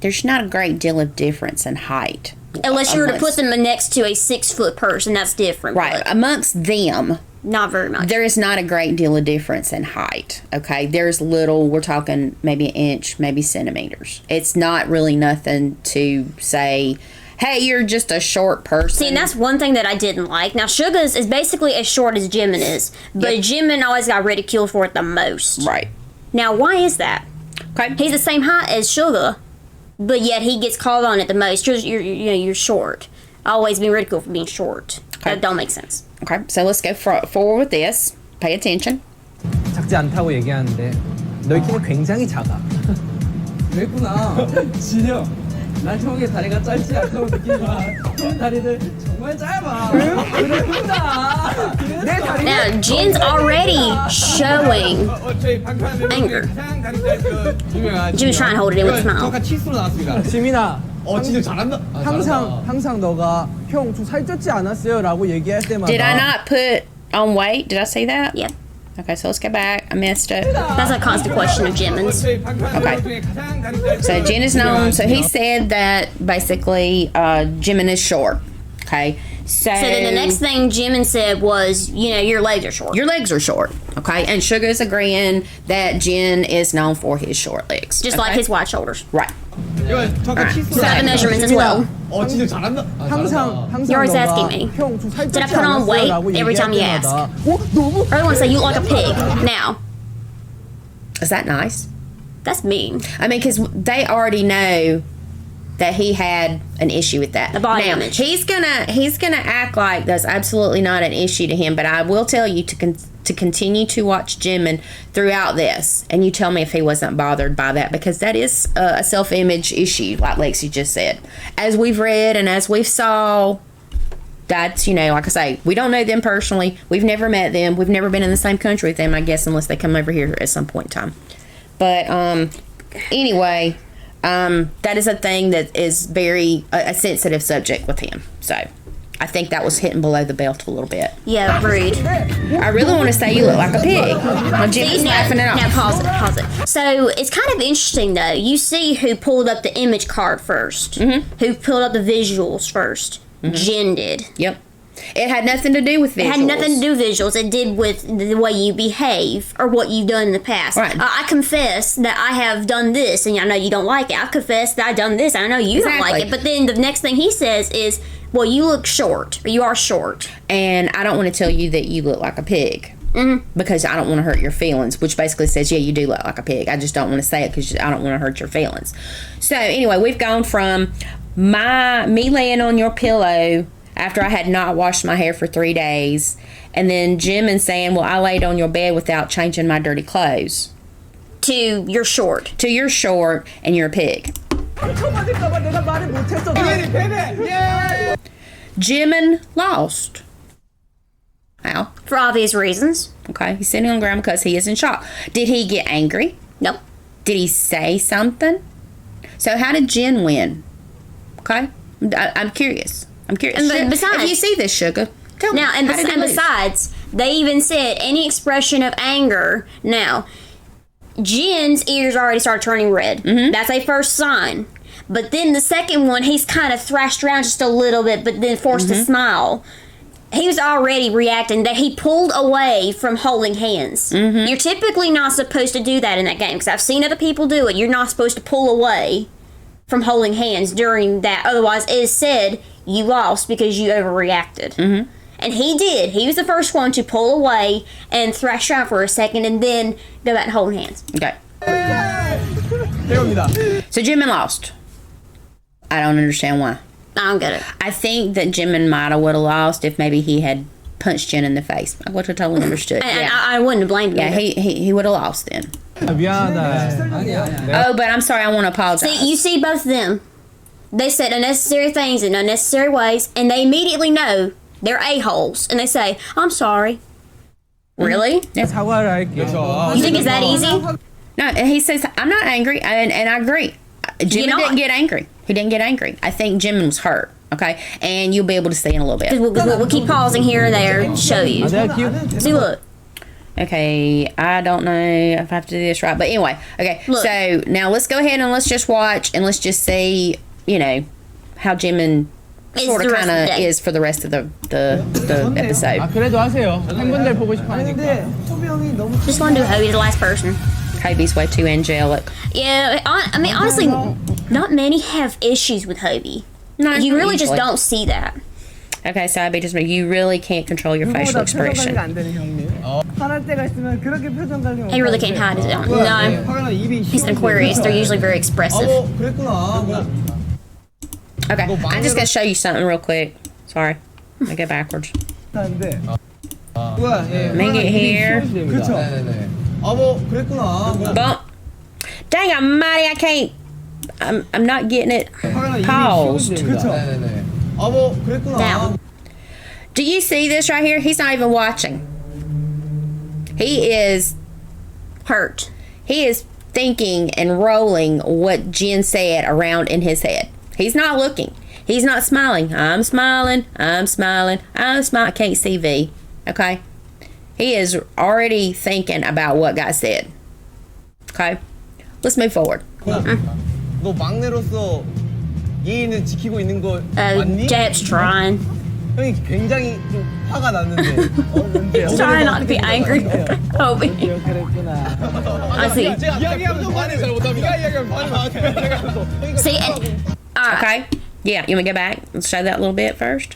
There's not a great deal of difference in height. Unless you were to put them next to a 6-foot person, that's different. Right. Amongst them, not very much. There is not a great deal of difference in height, okay? There's little, we're talking maybe an inch, maybe centimeters. It's not really nothing to say, hey, you're just a short person. See, and that's one thing that I didn't like. Now, Suga's is basically as short as Jimin is, but Jimin always got ridiculed for it the most. Right. Now, why is that? Okay. He's the same height as Suga, but yet he gets called on it the most. You're short. Always been ridiculed for being short. Okay. That don't make sense. Okay, so let's go forward with this. Pay attention. 작지 않다고 얘기하는데 너희 키는 굉장히 작아. 그랬구나. 진영. 난 형의 다리가 짧지 않다고 느끼지만 형의 다리는 정말 짧아. 그랬구나. 내 다리는 Now, Jin's already showing anger. Jimin's trying to hold it in with a smile. 정확한 치수로 나왔습니다. 지민아. 진짜 잘한다. 항상 너가 형 좀 살쪘지 않았어요라고 얘기할 때마다. Did I not put on weight? Did I say that? Yeah. Okay, so let's go back. I missed it. That's a constant question of Jimin's. Okay. So Jin is known. So he said that basically Jimin is short. Okay. So then the next thing Jimin said was, your legs are short. Your legs are short. Okay. And Suga is agreeing that Jin is known for his short legs. Just like his wide shoulders. Right. So the measurements as well. 진짜 잘한다. 항상 You're always asking me, 형좀 살쪘지 did I put on weight 않았어요라고 every time you 얘기할 ask? 때마다. 너무. Or I want to say you look like a pig. Now, Is that nice? that's mean. I mean, because they already know that he had an issue with that. The body now, image. He's gonna act like that's absolutely not an issue to him. But I will tell you to continue to watch Jimin throughout this, and you tell me if he wasn't bothered by that, because that is a self-image issue, like Lexi just said. As we've read and as we've saw, that's, like I say, we don't know them personally. We've never met them. We've never been in the same country with them, I guess, unless they come over here at some point in time. But anyway, that is a thing that is very a sensitive subject with him. So I think that was hitting below the belt a little bit. Yeah, rude. I really want to say you look like a pig. My Jimmy's laughing it off. Now pause it. So it's kind of interesting though. You see who pulled up the image card 1st. Who pulled up the visuals 1st. Jin did. Yep. It had nothing to do with visuals. It had nothing to do with visuals. It did with the way you behave or what you've done in the past. Right. I confess that I have done this, and I know you don't like it. I confess that I've done this, and I know you don't like it. But then the next thing he says is, well, you look short, or you are short. And I don't want to tell you that you look like a pig. Because I don't want to hurt your feelings, which basically says, yeah, you do look like a pig. I just don't want to say it because I don't want to hurt your feelings. So anyway, we've gone from me laying on your pillow after I had not washed my hair for 3 days, and then Jimin saying, well, I laid on your bed without changing my dirty clothes. To you're short. To you're short and you're a pig. Jimin lost. How? For obvious reasons. Okay, he's sitting on the ground because he is in shock. Did he get angry? Nope. Did he say something? So how did Jin win? Okay, I'm curious. I'm curious. And besides, if you see this, Sugar, tell me. Now, and, how did he lose? besides, they even said any expression of anger. Now, Jin's ears already started turning red. That's a first sign. But then the second one, he's kind of thrashed around just a little bit, but then forced to smile. He was already reacting that he pulled away from holding hands. You're typically not supposed to do that in that game because I've seen other people do it. You're not supposed to pull away from holding hands during that. Otherwise, it is said you lost because you overreacted. And he did. He was the first one to pull away and thrash around for a second and then go back and hold hands. Okay. 배웁니다. So Jimin lost. I don't understand why. I don't get it. I think that Jimin might have would have lost if maybe he had punched Jin in the face, which I totally understood. And Yeah, I wouldn't have blamed him. yeah, either. he would have lost then. 미안하다. 아니야. Oh, but I'm sorry. I want to apologize. See, you see both of them. They said unnecessary things in unnecessary ways, and they immediately know they're a-holes, and they say, I'm sorry. Really? 사과를 할게. You think it's that easy? No, and he says, I'm not angry, and I agree. Jimin not. didn't get angry. He didn't get angry. I think Jimin was hurt, okay? And you'll be able to see in a little bit. We'll keep pausing here and there to show you. 내가 기억. See, look. Okay, I don't know if I have to do this right. But anyway, okay, Look. so now let's go ahead and let's just watch and let's just see, how Jimin Is sort of the rest kind of the of day. is for the rest of the episode. 아 그래도 하세요. 팬분들 보고 싶어 하니까. 근데 토비 형이 너무 Just want to do Hobie the last person. Kobe's way too angelic. Yeah, I mean, honestly, not many have issues with Hobie. No, You really just usually. don't see that. Okay, so I just you really can't control your facial 누구보다 표정 expression. 관리가 안 되는 형님. 화날 때가 있으면 그렇게 표정 관리 못 He really can't hide his own. No, 화가 나 입이 he's an Aquarius. They're usually very expressive. 그랬구나. 뭐. Okay, I'm just gonna show you something real quick. Sorry, I go backwards. 하는데 누가 예. Make it here. 그렇죠. 네네네. 뭐 그랬구나. 뭐. Bump. Dang, almighty, I can't. I'm not getting it 화가 나 입이 paused. 그렇죠. 네네네. 뭐 그랬구나. Now. Do you see this right here? He's not even watching. He is Hurt. He is thinking and rolling what Jen said around in his head. He's not looking. He's not smiling. I'm smiling. I'm smiling. I'm smiling. I can't see V. Okay? He is already thinking about what got said. Okay? Let's move forward. 너 막내로서 예의는 지키고 있는 거 맞니? Jab's trying. 형이 굉장히 좀 화가 났는데. He's trying not to be angry. Hobie. 그랬구나. I see. 이야기하면 좀 반응 잘 못합니다. 이야기하면 반응 See, and, all right. Okay? Yeah, you want me to go back? Let's show that a little bit first.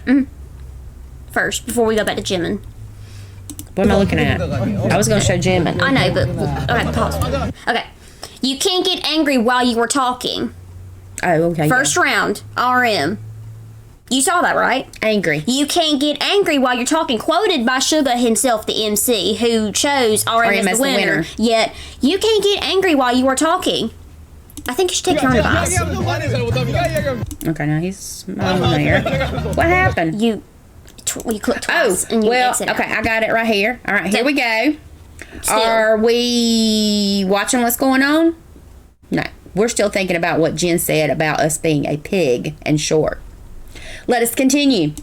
First, before we go back to Jimin. What am I looking at? I was going to show Jimin. I know, but okay, pause. Okay, you can't get angry while you were talking. Oh, okay. First round, RM. You saw that, right? yeah. Angry. You can't get angry while you're talking. Quoted by Suga himself, the MC, who chose RM as the winner. Yet, you can't get angry while you are talking. I think you should take your own advice. 이야기하면 좀 반응 잘 못합니다. 이야기하면. Okay, now he's smiling there. What happened? You click Oh, twice and you well, exit out. okay, I got it right here. All right, here we go. Still. Are we watching what's going on? No, we're still thinking about what Jen said about us being a pig and short. Let us continue.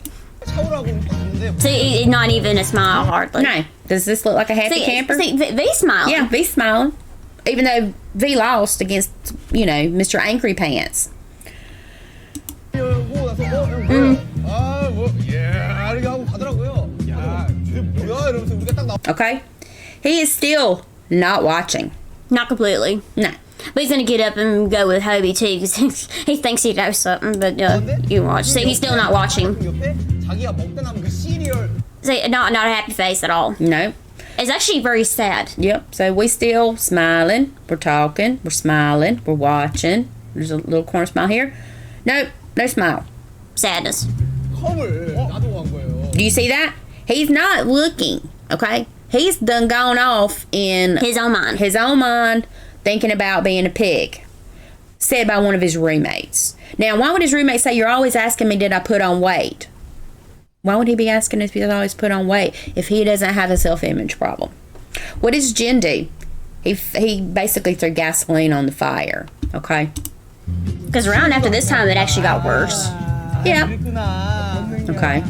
차오라고 했는데 See, not even a smile, hardly. No, does this look like a happy camper? See, V smiling. Yeah, V's smiling. Even though V lost against, Mr. Angry Pants. 보고 나서 이렇게 하고 가더라고요. 야, 쟤 뭐야 이러면서 우리가 딱 나와. Okay? He is still not watching. Not completely. No. But he's gonna get up and go with Hobie too, because he thinks he knows something. But you watch. See, he's still not watching. 옆에 자기가 먹다 남은 그 시리얼. See, not a happy face at all. No. It's actually very sad. Yep. So we still smiling. We're talking. We're smiling. We're watching. There's a little corner smile here. Nope. No smile. Sadness. 컵을 놔두고 간 거예요. Do you see that? He's not looking. Okay? He's done gone off in His own mind. his own mind, thinking about being a pig. Said by one of his roommates. Now, why would his roommate say, "You're always asking me, did I put on weight?" Why would he be asking if he's always put on weight if he doesn't have a self-image problem? What does Jen do? He basically threw gasoline on the fire. Okay? Because around after this time, it actually got worse. Yeah. Okay.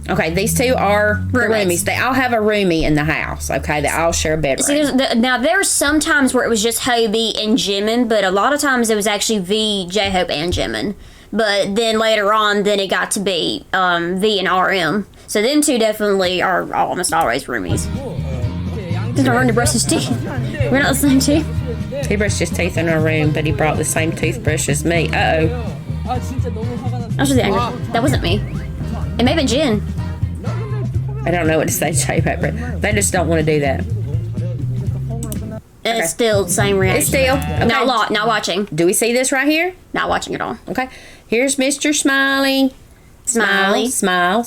Okay, these two are the Roommates. roomies. They all have a roomie in the house, okay? They all share a bedroom. See, now there's some times where it was just Hobie and Jimin, but a lot of times it was actually V, J-Hope, and Jimin. But then later on, then it got to be V and RM. So them two definitely are almost always roomies. He's not running to brush his teeth. We're not listening to. He brushed his teeth in our room, but he brought the same toothbrush as me. Uh-oh. I was really angry. That wasn't me. It may have been Jen. I don't know what to say to J-Hope, but they just don't want to do that. And it's still the same reaction. It's still. Okay. Not watching. Do we see this right here? Not watching at all. Okay. Here's Mr. Smiley. Smiley. Smile.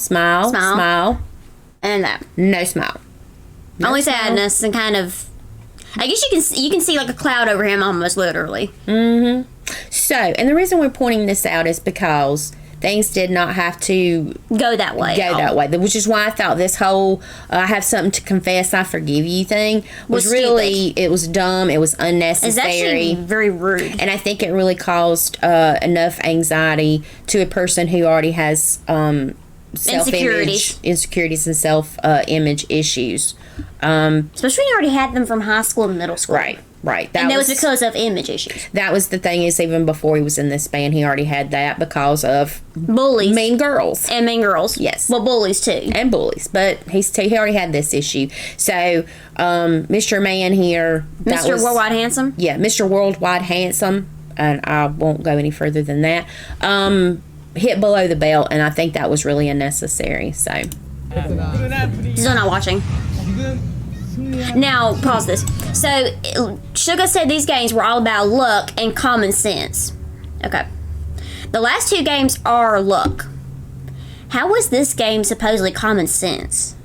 And that. No smile. No Only smile. sadness and kind of. I guess you can see like a cloud over him almost literally. Mm-hmm. So, and the reason we're pointing this out is because things did not have to go that way. Which is why I thought this whole I have something to confess, I forgive you thing was really stupid. It was dumb, it was unnecessary. It's actually very rude. And I think it really caused enough anxiety to a person who already has insecurities and self-image issues. Especially when you already had them from high school and middle school. Right. That was because of image issues. That was the thing, is even before he was in this band, he already had that because of bullies. Mean girls. And mean girls. Yes. Well, bullies too. And bullies. But he already had this issue. So, Mr. Man here. Mr. Worldwide Handsome? Yeah, Mr. Worldwide Handsome. And I won't go any further than that. Hit below the belt, and I think that was really unnecessary. So. Still not watching. Now, pause this. So, Suga said these games were all about luck and common sense. Okay. The last two games are luck. How was this game supposedly common sense?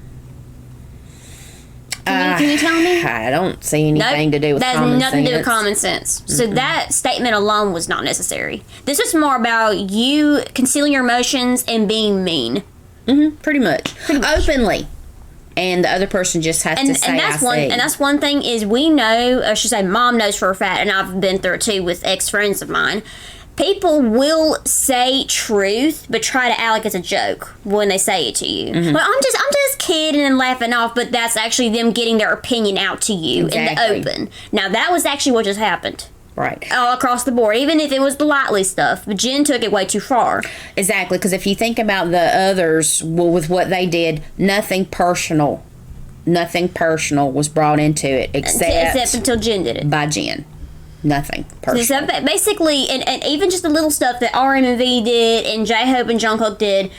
Can you tell me? I don't see anything to do with common sense. That has nothing to do with common sense. So that statement alone was not necessary. This is more about you concealing your emotions and being mean. Pretty much. Openly. And the other person just has to say, and that's one thing is we know, or I should say mom knows for a fact, and I've been through it too with ex-friends of mine, people will say truth but try to act like it's a joke when they say it to you. Well, I'm just kidding and laughing off, but that's actually them getting their opinion out to you in the open. Now that was actually what just happened. Right. All across the board, even if it was the lightly stuff. But Jen took it way too far. Exactly, because if you think about the others, well, with what they did, nothing personal was brought into it except until Jen did it. By Jen. Nothing personal. So basically, and even just the little stuff that RM and V did and J-Hope and Jungkook did,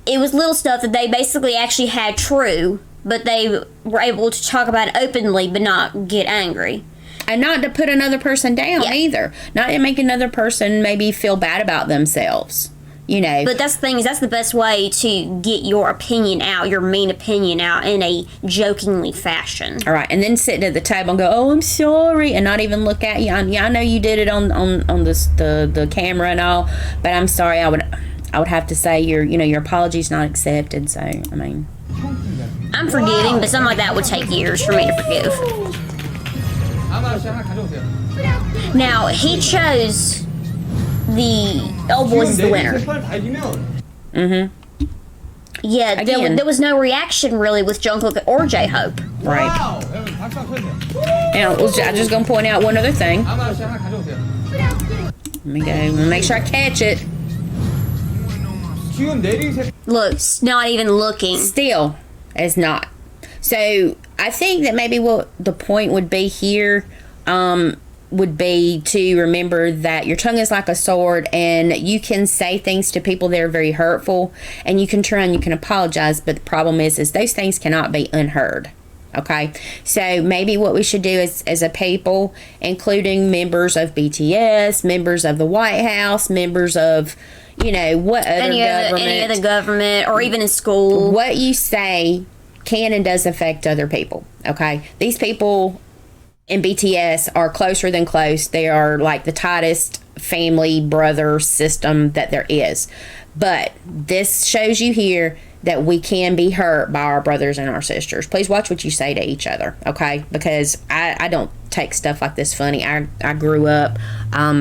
it was little stuff that they basically actually had true, but they were able to talk about it openly but not get angry. And not to put another person down either. Not to make another person maybe feel bad about themselves. You know. But that's the thing, is that's the best way to get your opinion out, your mean opinion out in a jokingly fashion. All right, and then sitting at the table and go, "Oh, I'm sorry," and not even look at you. I know you did it on the camera and all, but I'm sorry. I would have to say your apology's not accepted. So I mean, I'm forgiving, but something like that would take years for me to forgive. Now, he chose the old boys as the winner. Yeah, there was no reaction really with Jungkook or J-Hope. Right. Now, I'm just going to point out one other thing. Let me go. Make sure I catch it. Look, not even looking. Still, it's not. So, I think that maybe what the point would be here would be to remember that your tongue is like a sword, and you can say things to people that are very hurtful, and you can try and you can apologize, but the problem is those things cannot be unheard. Okay, so maybe what we should do is, as a people, including members of BTS, members of the White House, members of what other any other government, or even in school, what you say can and does affect other people. Okay, these people in BTS are closer than close. They are like the tightest family brother system that there is. But this shows you here that we can be hurt by our brothers and our sisters. Please watch what you say to each other, okay? Because I don't take stuff like this funny. I grew up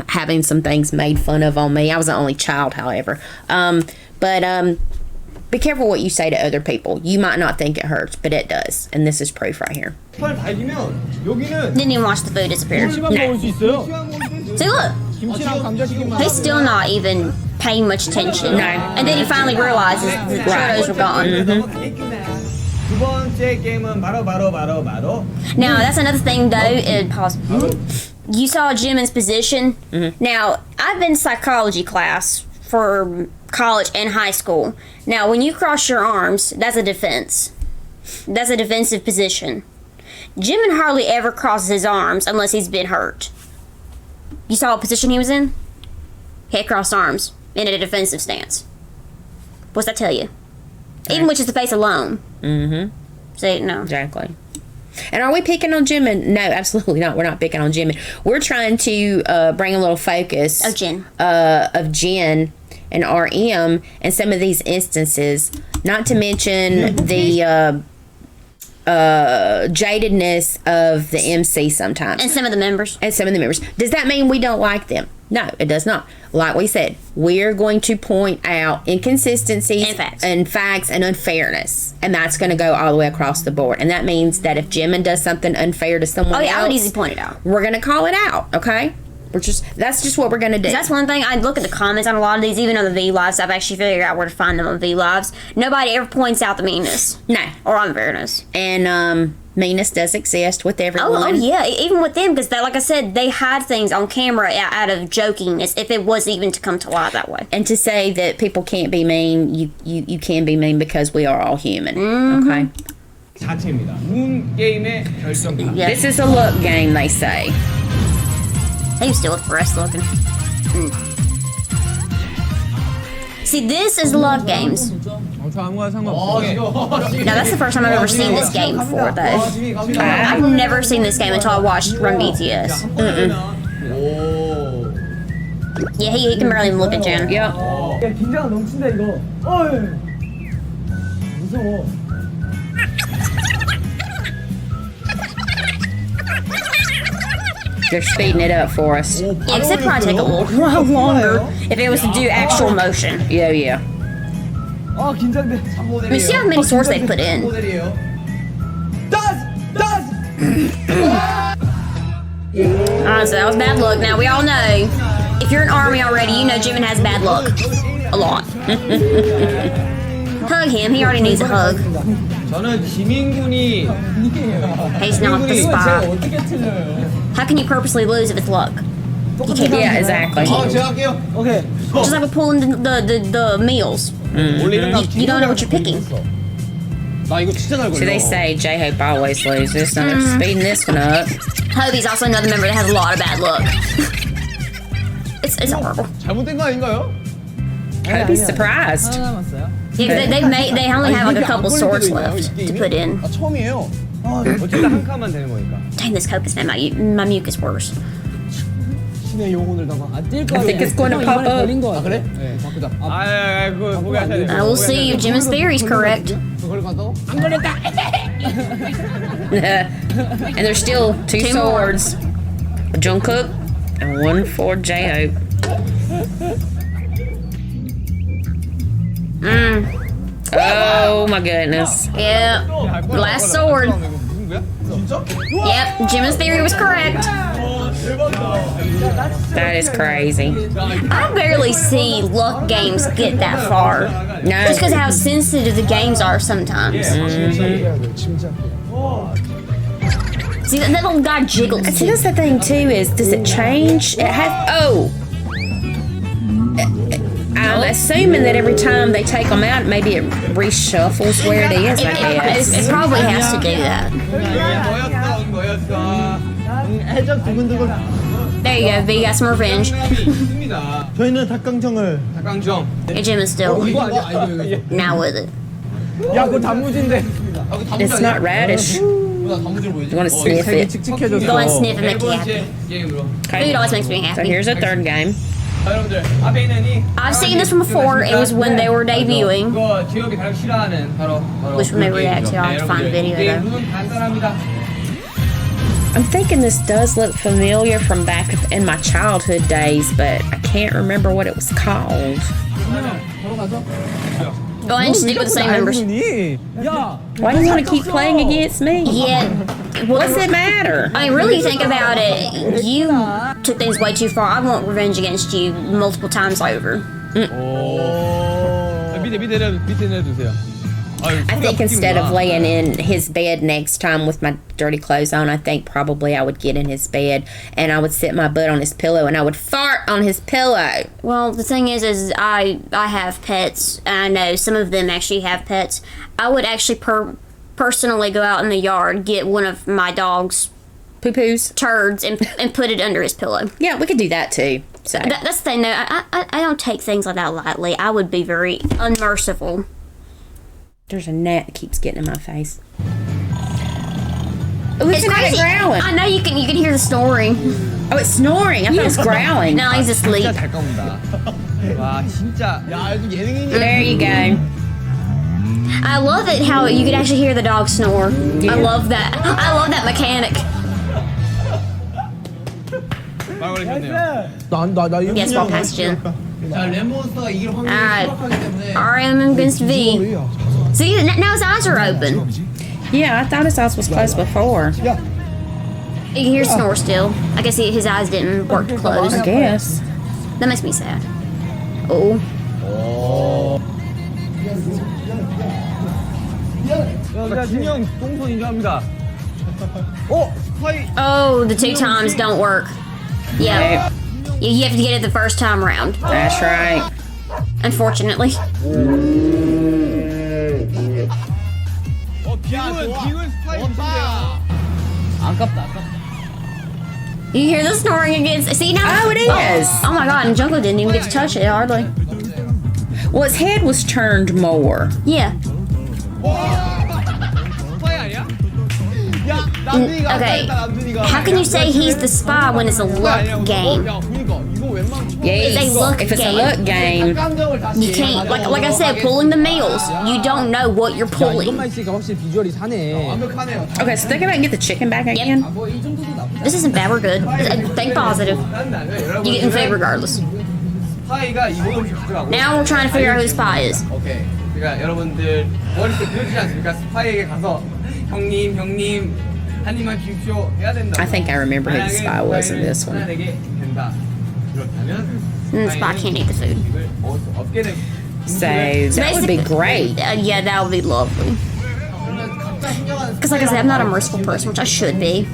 having some things made fun of on me. I was the only child, however. But be careful what you say to other people. You might not think it hurts, but it does. And this is proof right here. 팔 달기면 여기는 Didn't even watch the food disappear. 시간 먹을 수 있어요. See, look. 김치랑 감자튀김만. He's still not even paying much attention. No. And then he finally realizes the churros were gone. 두 번째 게임은 바로. Now, that's another thing, though. Pause. You saw Jimin's position. Now, I've been in psychology class for college and high school. Now, when you cross your arms, that's a defense. That's a defensive position. Jimin hardly ever crosses his arms unless he's been hurt. You saw what position he was in? He had crossed arms in a defensive stance. What's that tell you? Even with just the face alone. So, no. Exactly. And are we picking on Jimin? No, absolutely not. We're not picking on Jimin. We're trying to bring a little focus Of Jin. Of Jin and RM in some of these instances. Not to mention the jadedness of the MC sometimes. And some of the members. Does that mean we don't like them? No, it does not. Like we said, we're going to point out inconsistencies And facts. facts and unfairness. And that's going to go all the way across the board. And that means that if Jimin does something unfair to someone else, I would easily point it out. we're going to call it out, okay? That's just what we're going to do. That's one thing. I look at the comments on a lot of these, even on the V Lives. I've actually figured out where to find them on V Lives. Nobody ever points out the meanness. No. Or unfairness. And meanness does exist with everyone. Oh yeah, even with them, because like I said, they hide things on camera out of jokingness if it was even to come to light that way. And to say that people can't be mean, you can be mean because we are all human, okay? 자체입니다. 문 게임의 결정타. Yeah. This is a look game, they say. He was still breast looking. See, this is love games. 저 아무거나 상관없어요. Now that's the first time I've ever seen this game before, though. I've never seen this game until I watched Run BTS. 오. Yeah, he can barely even look at Jen. Yep. 야, 긴장 넘친다 이거. 어이. 무서워. They're speeding it up for us. Yeah, because it'd probably take a little longer if it was to do actual motion. Yeah. 아, 긴장돼. I mean, see how many swords they put in. 모델이에요. Honestly, that was bad luck. Now, we all know, if you're an army already, you know Jimin has bad luck. A lot. Hug him. He already needs a hug. 저는 지민군이 He's not the spy. 어떻게 틀려요? How can you purposely lose if it's luck? You can't. Yeah, exactly. 제가 할게요. 오케이. Just like with pulling the meals. 원래 이런 거 You don't know what you're picking. 나 이거 진짜 잘 걸려. So they say J-Hope always loses, so they're speeding this one up. Hobie's also another member that has a lot of bad luck. It's horrible. 잘못된 거 아닌가요? Hope's surprised. 하나 남았어요. Yeah, they only have like a couple swords left to put in. 아 처음이에요. 어쨌든 한 칸만 되는 거니까. Dang, this coke is my mucus worse. 신의 영혼을 담아. 안뛸 거야. I think it's going to pop up. 걸린 거 같아. 그래? 네, 바꾸자. 아, 그거 포기하셔야 돼요. We'll see if Jimin's theory is correct. 그걸 간다고? And there's still two Two more. swords. Jungkook and one for J-Hope. Oh my goodness. Yeah, last sword. 무슨 거야? 진짜? Yep, Jimin's theory was correct. That is crazy. I barely see luck games get that far. No. Just because of how sensitive the games are sometimes. See, that little guy jiggles. See, that's the thing too, is does it change? It has, I'm assuming that every time they take them out, maybe it reshuffles where it is, I guess. It probably has to do that. 뭐였어? 해적 두근두근. There you go, V got some revenge. 있습니다. 저희는 닭강정을. 닭강정. Your Jim is still 이거 아니야? now with it. 야, 그거 단무지인데. It's not radish. You want to sniff 되게 it. 칙칙해졌어. Go and sniff and 네 make you happy. 번째 게임으로. Food always makes me So happy. here's a third game. 자, 여러분들 앞에 있는 이 I've seen this one before. It was when they were debuting. 이거 지역이 가장 싫어하는 바로 Which one they react to. I'll have to find a video, 게임 though. 룰은 간단합니다. I'm thinking this does look familiar from back in my childhood days, but I can't remember what it was called. Go ahead and stick with the same numbers. 야, Why do you want to keep playing against me? Yeah. What's it matter? I mean, really think about it. You took things way too far. I want revenge against you multiple times over. 밑에 내주세요. I think instead of laying in his bed next time with my dirty clothes on, I think probably I would get in his bed and I would sit my butt on his pillow and I would fart on his pillow. Well, the thing is I have pets, and I know some of them actually have pets. I would actually personally go out in the yard, get one of my dog's Poo-poos. turds, and put it under his pillow. Yeah, we could do that too. So That's the thing, though. I don't take things like that lightly. I would be very unmerciful. there's a gnat that keeps getting in my face. Oh, it's crazy. growling. I know you can hear the snoring. Oh, it's snoring. I thought it was growling. No, he's asleep. 진짜 잘 까본다. 와 진짜. 야 이거 예능인이. There you go. I love it how you could actually hear the dog snore. I love that. I love that mechanic. 말 걸리셨네요. 나 이거 Yes, walk past Jen. 자, 랩몬스터가 이길 확률이 Alright. 수박하기 때문에 RM against V. See, now his eyes are open. Yeah, I thought his house was closed before. You can hear snore still. I guess his eyes didn't work to close. I guess. That makes me sad. Oh. 야 진영 똥손 인정합니다. 스파이. Oh, the 2 times don't work. Yeah. You have to get it the first time around. That's right. Unfortunately. 비군 스파이 인정돼요. 아깝다. You hear the snoring again? See now? Oh, it is. Oh my god, and Jungle didn't even get to touch it hardly. Well, his head was turned more. Yeah. 스파이 아니야? 야 남준이가 Okay. 남준이가. How can you say he's the spy when it's a look game? 야 그니까 이거 웬만하면 Yes. It's a look if it's game. a look game, 감정을 다시 You can't, like I said, pulling the meals. You don't know what you're 야, pulling. 이것만 있으니까 확실히 비주얼이 사네. 완벽하네요. okay. So think about and get the chicken back again. 뭐이 정도도 나쁘지 This isn't bad, we're good. Think positive. You get in favor regardless. 스파이가 이거 집중하고. Now we're trying to figure out who the spy is. 오케이. 그러니까 여러분들 머릿속에 그려지지 않습니까? 스파이에게 가서 형님 한 입만 주십시오 해야 된다. I think I remember who the spy was in this one. 하나에게 된다. 그렇다면 And the spy can't eat the food. 이걸 먹을 수 없게 됩니다. So that would be great. Yeah, that would be lovely. Because like I said, I'm not a merciful person, which I should be.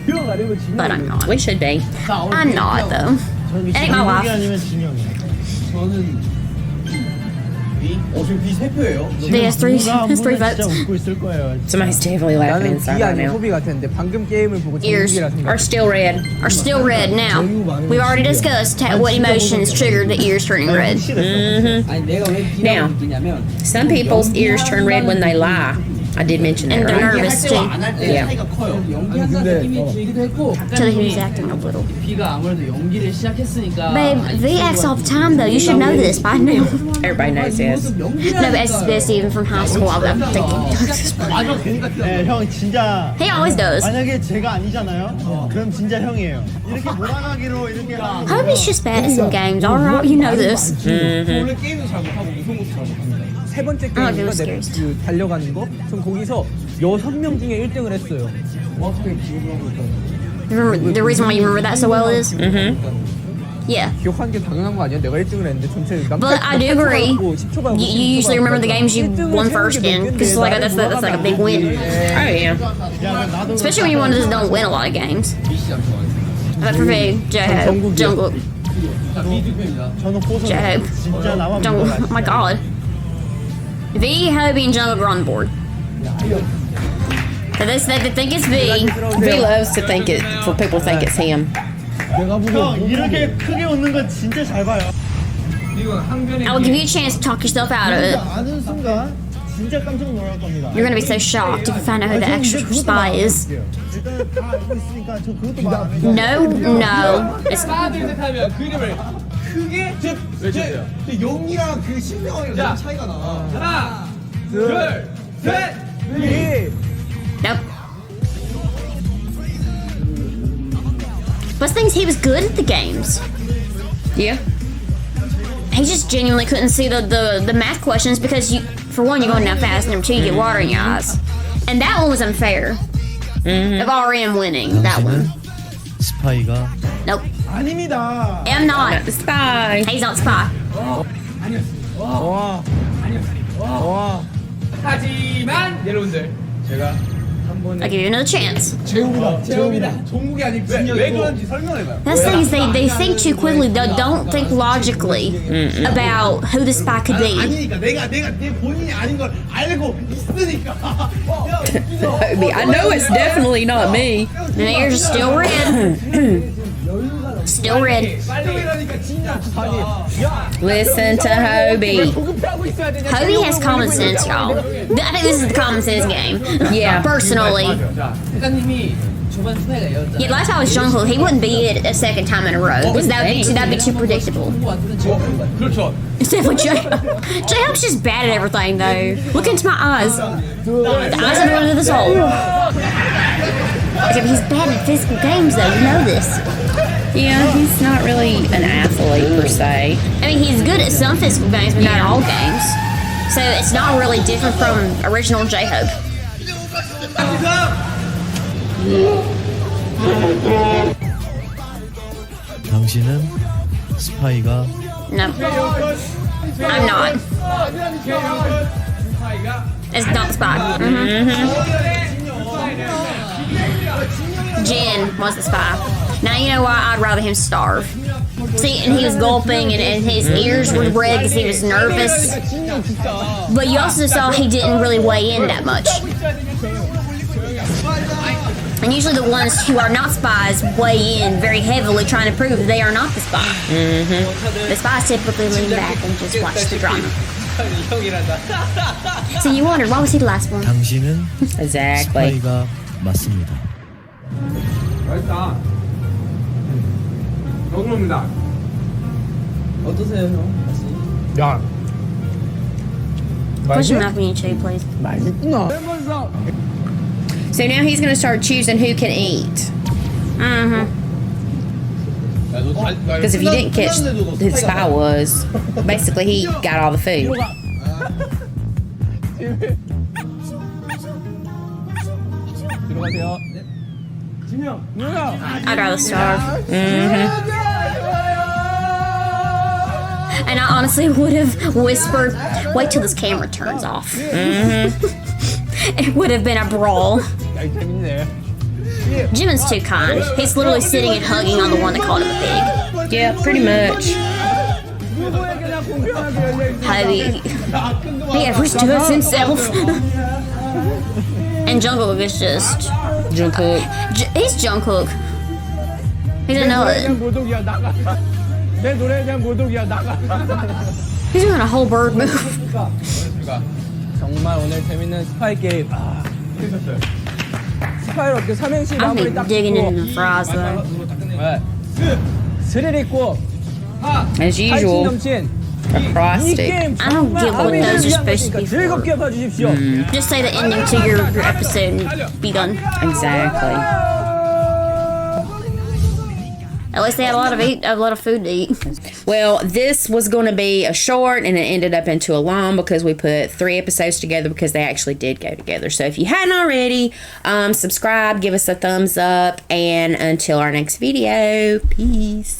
But I'm not. We should be. I'm not, though. It ain't my life. 아니면 진영이요. 저는 지금 B 3표예요. He has 3 누가 한 분은 votes. 진짜 웃고 있을 거예요. Somebody's definitely laughing 나는 inside B right 아닌 now. 소비 같았는데 방금 게임을 보고 Ears. 정국이라 생각. Are still red. Are still red now. We've already discussed what emotions triggered the ears turning red. 아니 내가 왜 Now. B라고 느끼냐면 Some people's ears turn red when they lie. I did mention that, And they're right? nervous 할 때와 too. 안할 때 Yeah. 차이가 커요. 연기한다는 느낌이 들기도 했고 So that he was acting a little. B가 아무래도 연기를 시작했으니까 Babe, V acts all the time though. You should know this by now. Everybody knows this. No, but it's best even from high school. I'm thinking. 네, 형 진짜 He always does. 만약에 제가 아니잖아요. 그럼 진짜 형이에요. 이렇게 몰아가기로 이렇게 하는 거. Hope he's just bad at some games. Alright, you know this. 원래 게임도 잘 못하고 무서운 것도 잘 못합니다. 세 번째 아, 게임인가 되게 내 scary. 그 달려가는 거. 전 거기서 6명 중에 1등을 했어요. 어떻게 기억을 하고 있다는 Remember the reason why you remember that so well is? Yeah. 기억하는 게 당연한 거 아니야? 내가 1등을 했는데 전체 But I do agree. You usually remember the games you won first in, because like that's like a big win. Oh yeah. Especially when you want to just don't win a lot of games. But for me, J-Hope, Jungle, 자, B 2표입니다. 저는 호소 J-Hope, 진짜 나만 Jungle. 믿어라. Oh my god. V, Hobie, and Jungle are on the board. So they think it's V. V loves to think it for people to think it's him. 형 이렇게 크게 웃는 거 진짜 잘 봐요. 그리고 항변에 I will give you a chance to talk yourself out of it. 아는 순간 진짜 깜짝 놀랄 겁니다. You're gonna be so shocked if you find out who the actual spy is. 일단 다 알고 있으니까 저 그것도 말안 No, no. It's 하나 둘셋 하면 그 이름을 크게 외쳐주세요. 영이랑 그 신명이랑 자. 너무 차이가 나. 하나 둘셋 nope. But the thing is, he was good at the games. Yeah. He just genuinely couldn't see the math questions because for one, you're going down fast, and number two, you get water in your eyes. And that one was unfair. Of RM winning that one. 스파이가 Nope. 아닙니다. I'm not. Not the spy. He's not spy. 와. 와. 하지만 여러분들 제가 한 번에 I'll give you another chance. 제옵이다. 종국이 아니고 왜 그런지 설명해봐요. That's the thing is they think too quickly. They don't think logically about who the spy could be. 아니니까 내가 내 본인이 아닌 걸 알고 있으니까. I know it's definitely not me. And the ears are still red. Still red. 빨리 이러니까 진짜 좋다. Listen to Hobie. Hobie has common sense, y'all. I think this is the common sense game. Yeah. Personally. 회장님이 저번 스파이가 이었잖아요. Yeah, last time I was Jungkook, he wouldn't be it a second time in a row because that'd be too predictable. 그렇죠. It's definitely J-Hope's just bad at everything, though. Look into my eyes. The eyes are going into the soul. Okay, but he's bad at physical games, though. You know this. Yeah, he's not really an athlete per se. I mean, he's good at some physical games, but not all games. So it's not really different from original J-Hope. 당신은 스파이가 No. I'm not. It's not the spy. Jin was the spy. Now you know why I'd rather him starve. See, and he was gulping, and his ears were red because he was nervous. But you also saw he didn't really weigh in that much. And usually the ones who are not spies weigh in very heavily trying to prove that they are not the spy. The spies typically lean back and just watch the drama. So you wondered, why was he the last one? 당신은 Exactly. 스파이가 맞습니다. 맛있다. 먹습니다. 어떠세요, 형? 야. Push your mouth when you chew, please. So now he's going to start choosing who can eat. Because if you didn't catch who the spy was, basically he got all the food. 들어가세요. 진영, 누나. I'd rather starve. And I honestly would have whispered, wait till this camera turns off. It would have been a brawl. 재밌네. Jimin's too kind. He's literally sitting and hugging on the one that called him a pig. Yeah, pretty much. 누구에게나 공평하게 열려있는 He ever stood himself. And Jungkook is just... Jungkook. He's Jungkook. He didn't know it. 모독이야 나가. 내 노래에 대한 모독이야 나가. He's doing a whole bird move. 정말 오늘 재밌는 스파이 게임. 스파이로 어떻게 삼행시 I'll be 마무리 딱 digging 짓고 into the fries, though. 스릴 있고 As 팔진 usual, 넘친 이 acrostic. 게임 I don't get what 아미를 those are 위한 supposed to be 것이니까 for. 즐겁게 봐주십시오. Just say the ending to your episode and be done. Exactly. At least they had a lot of food to eat. Well, this was going to be a short, and it ended up into a long because we put 3 episodes together because they actually did go together. So if you hadn't already, subscribe, give us a thumbs up, and until our next video, peace.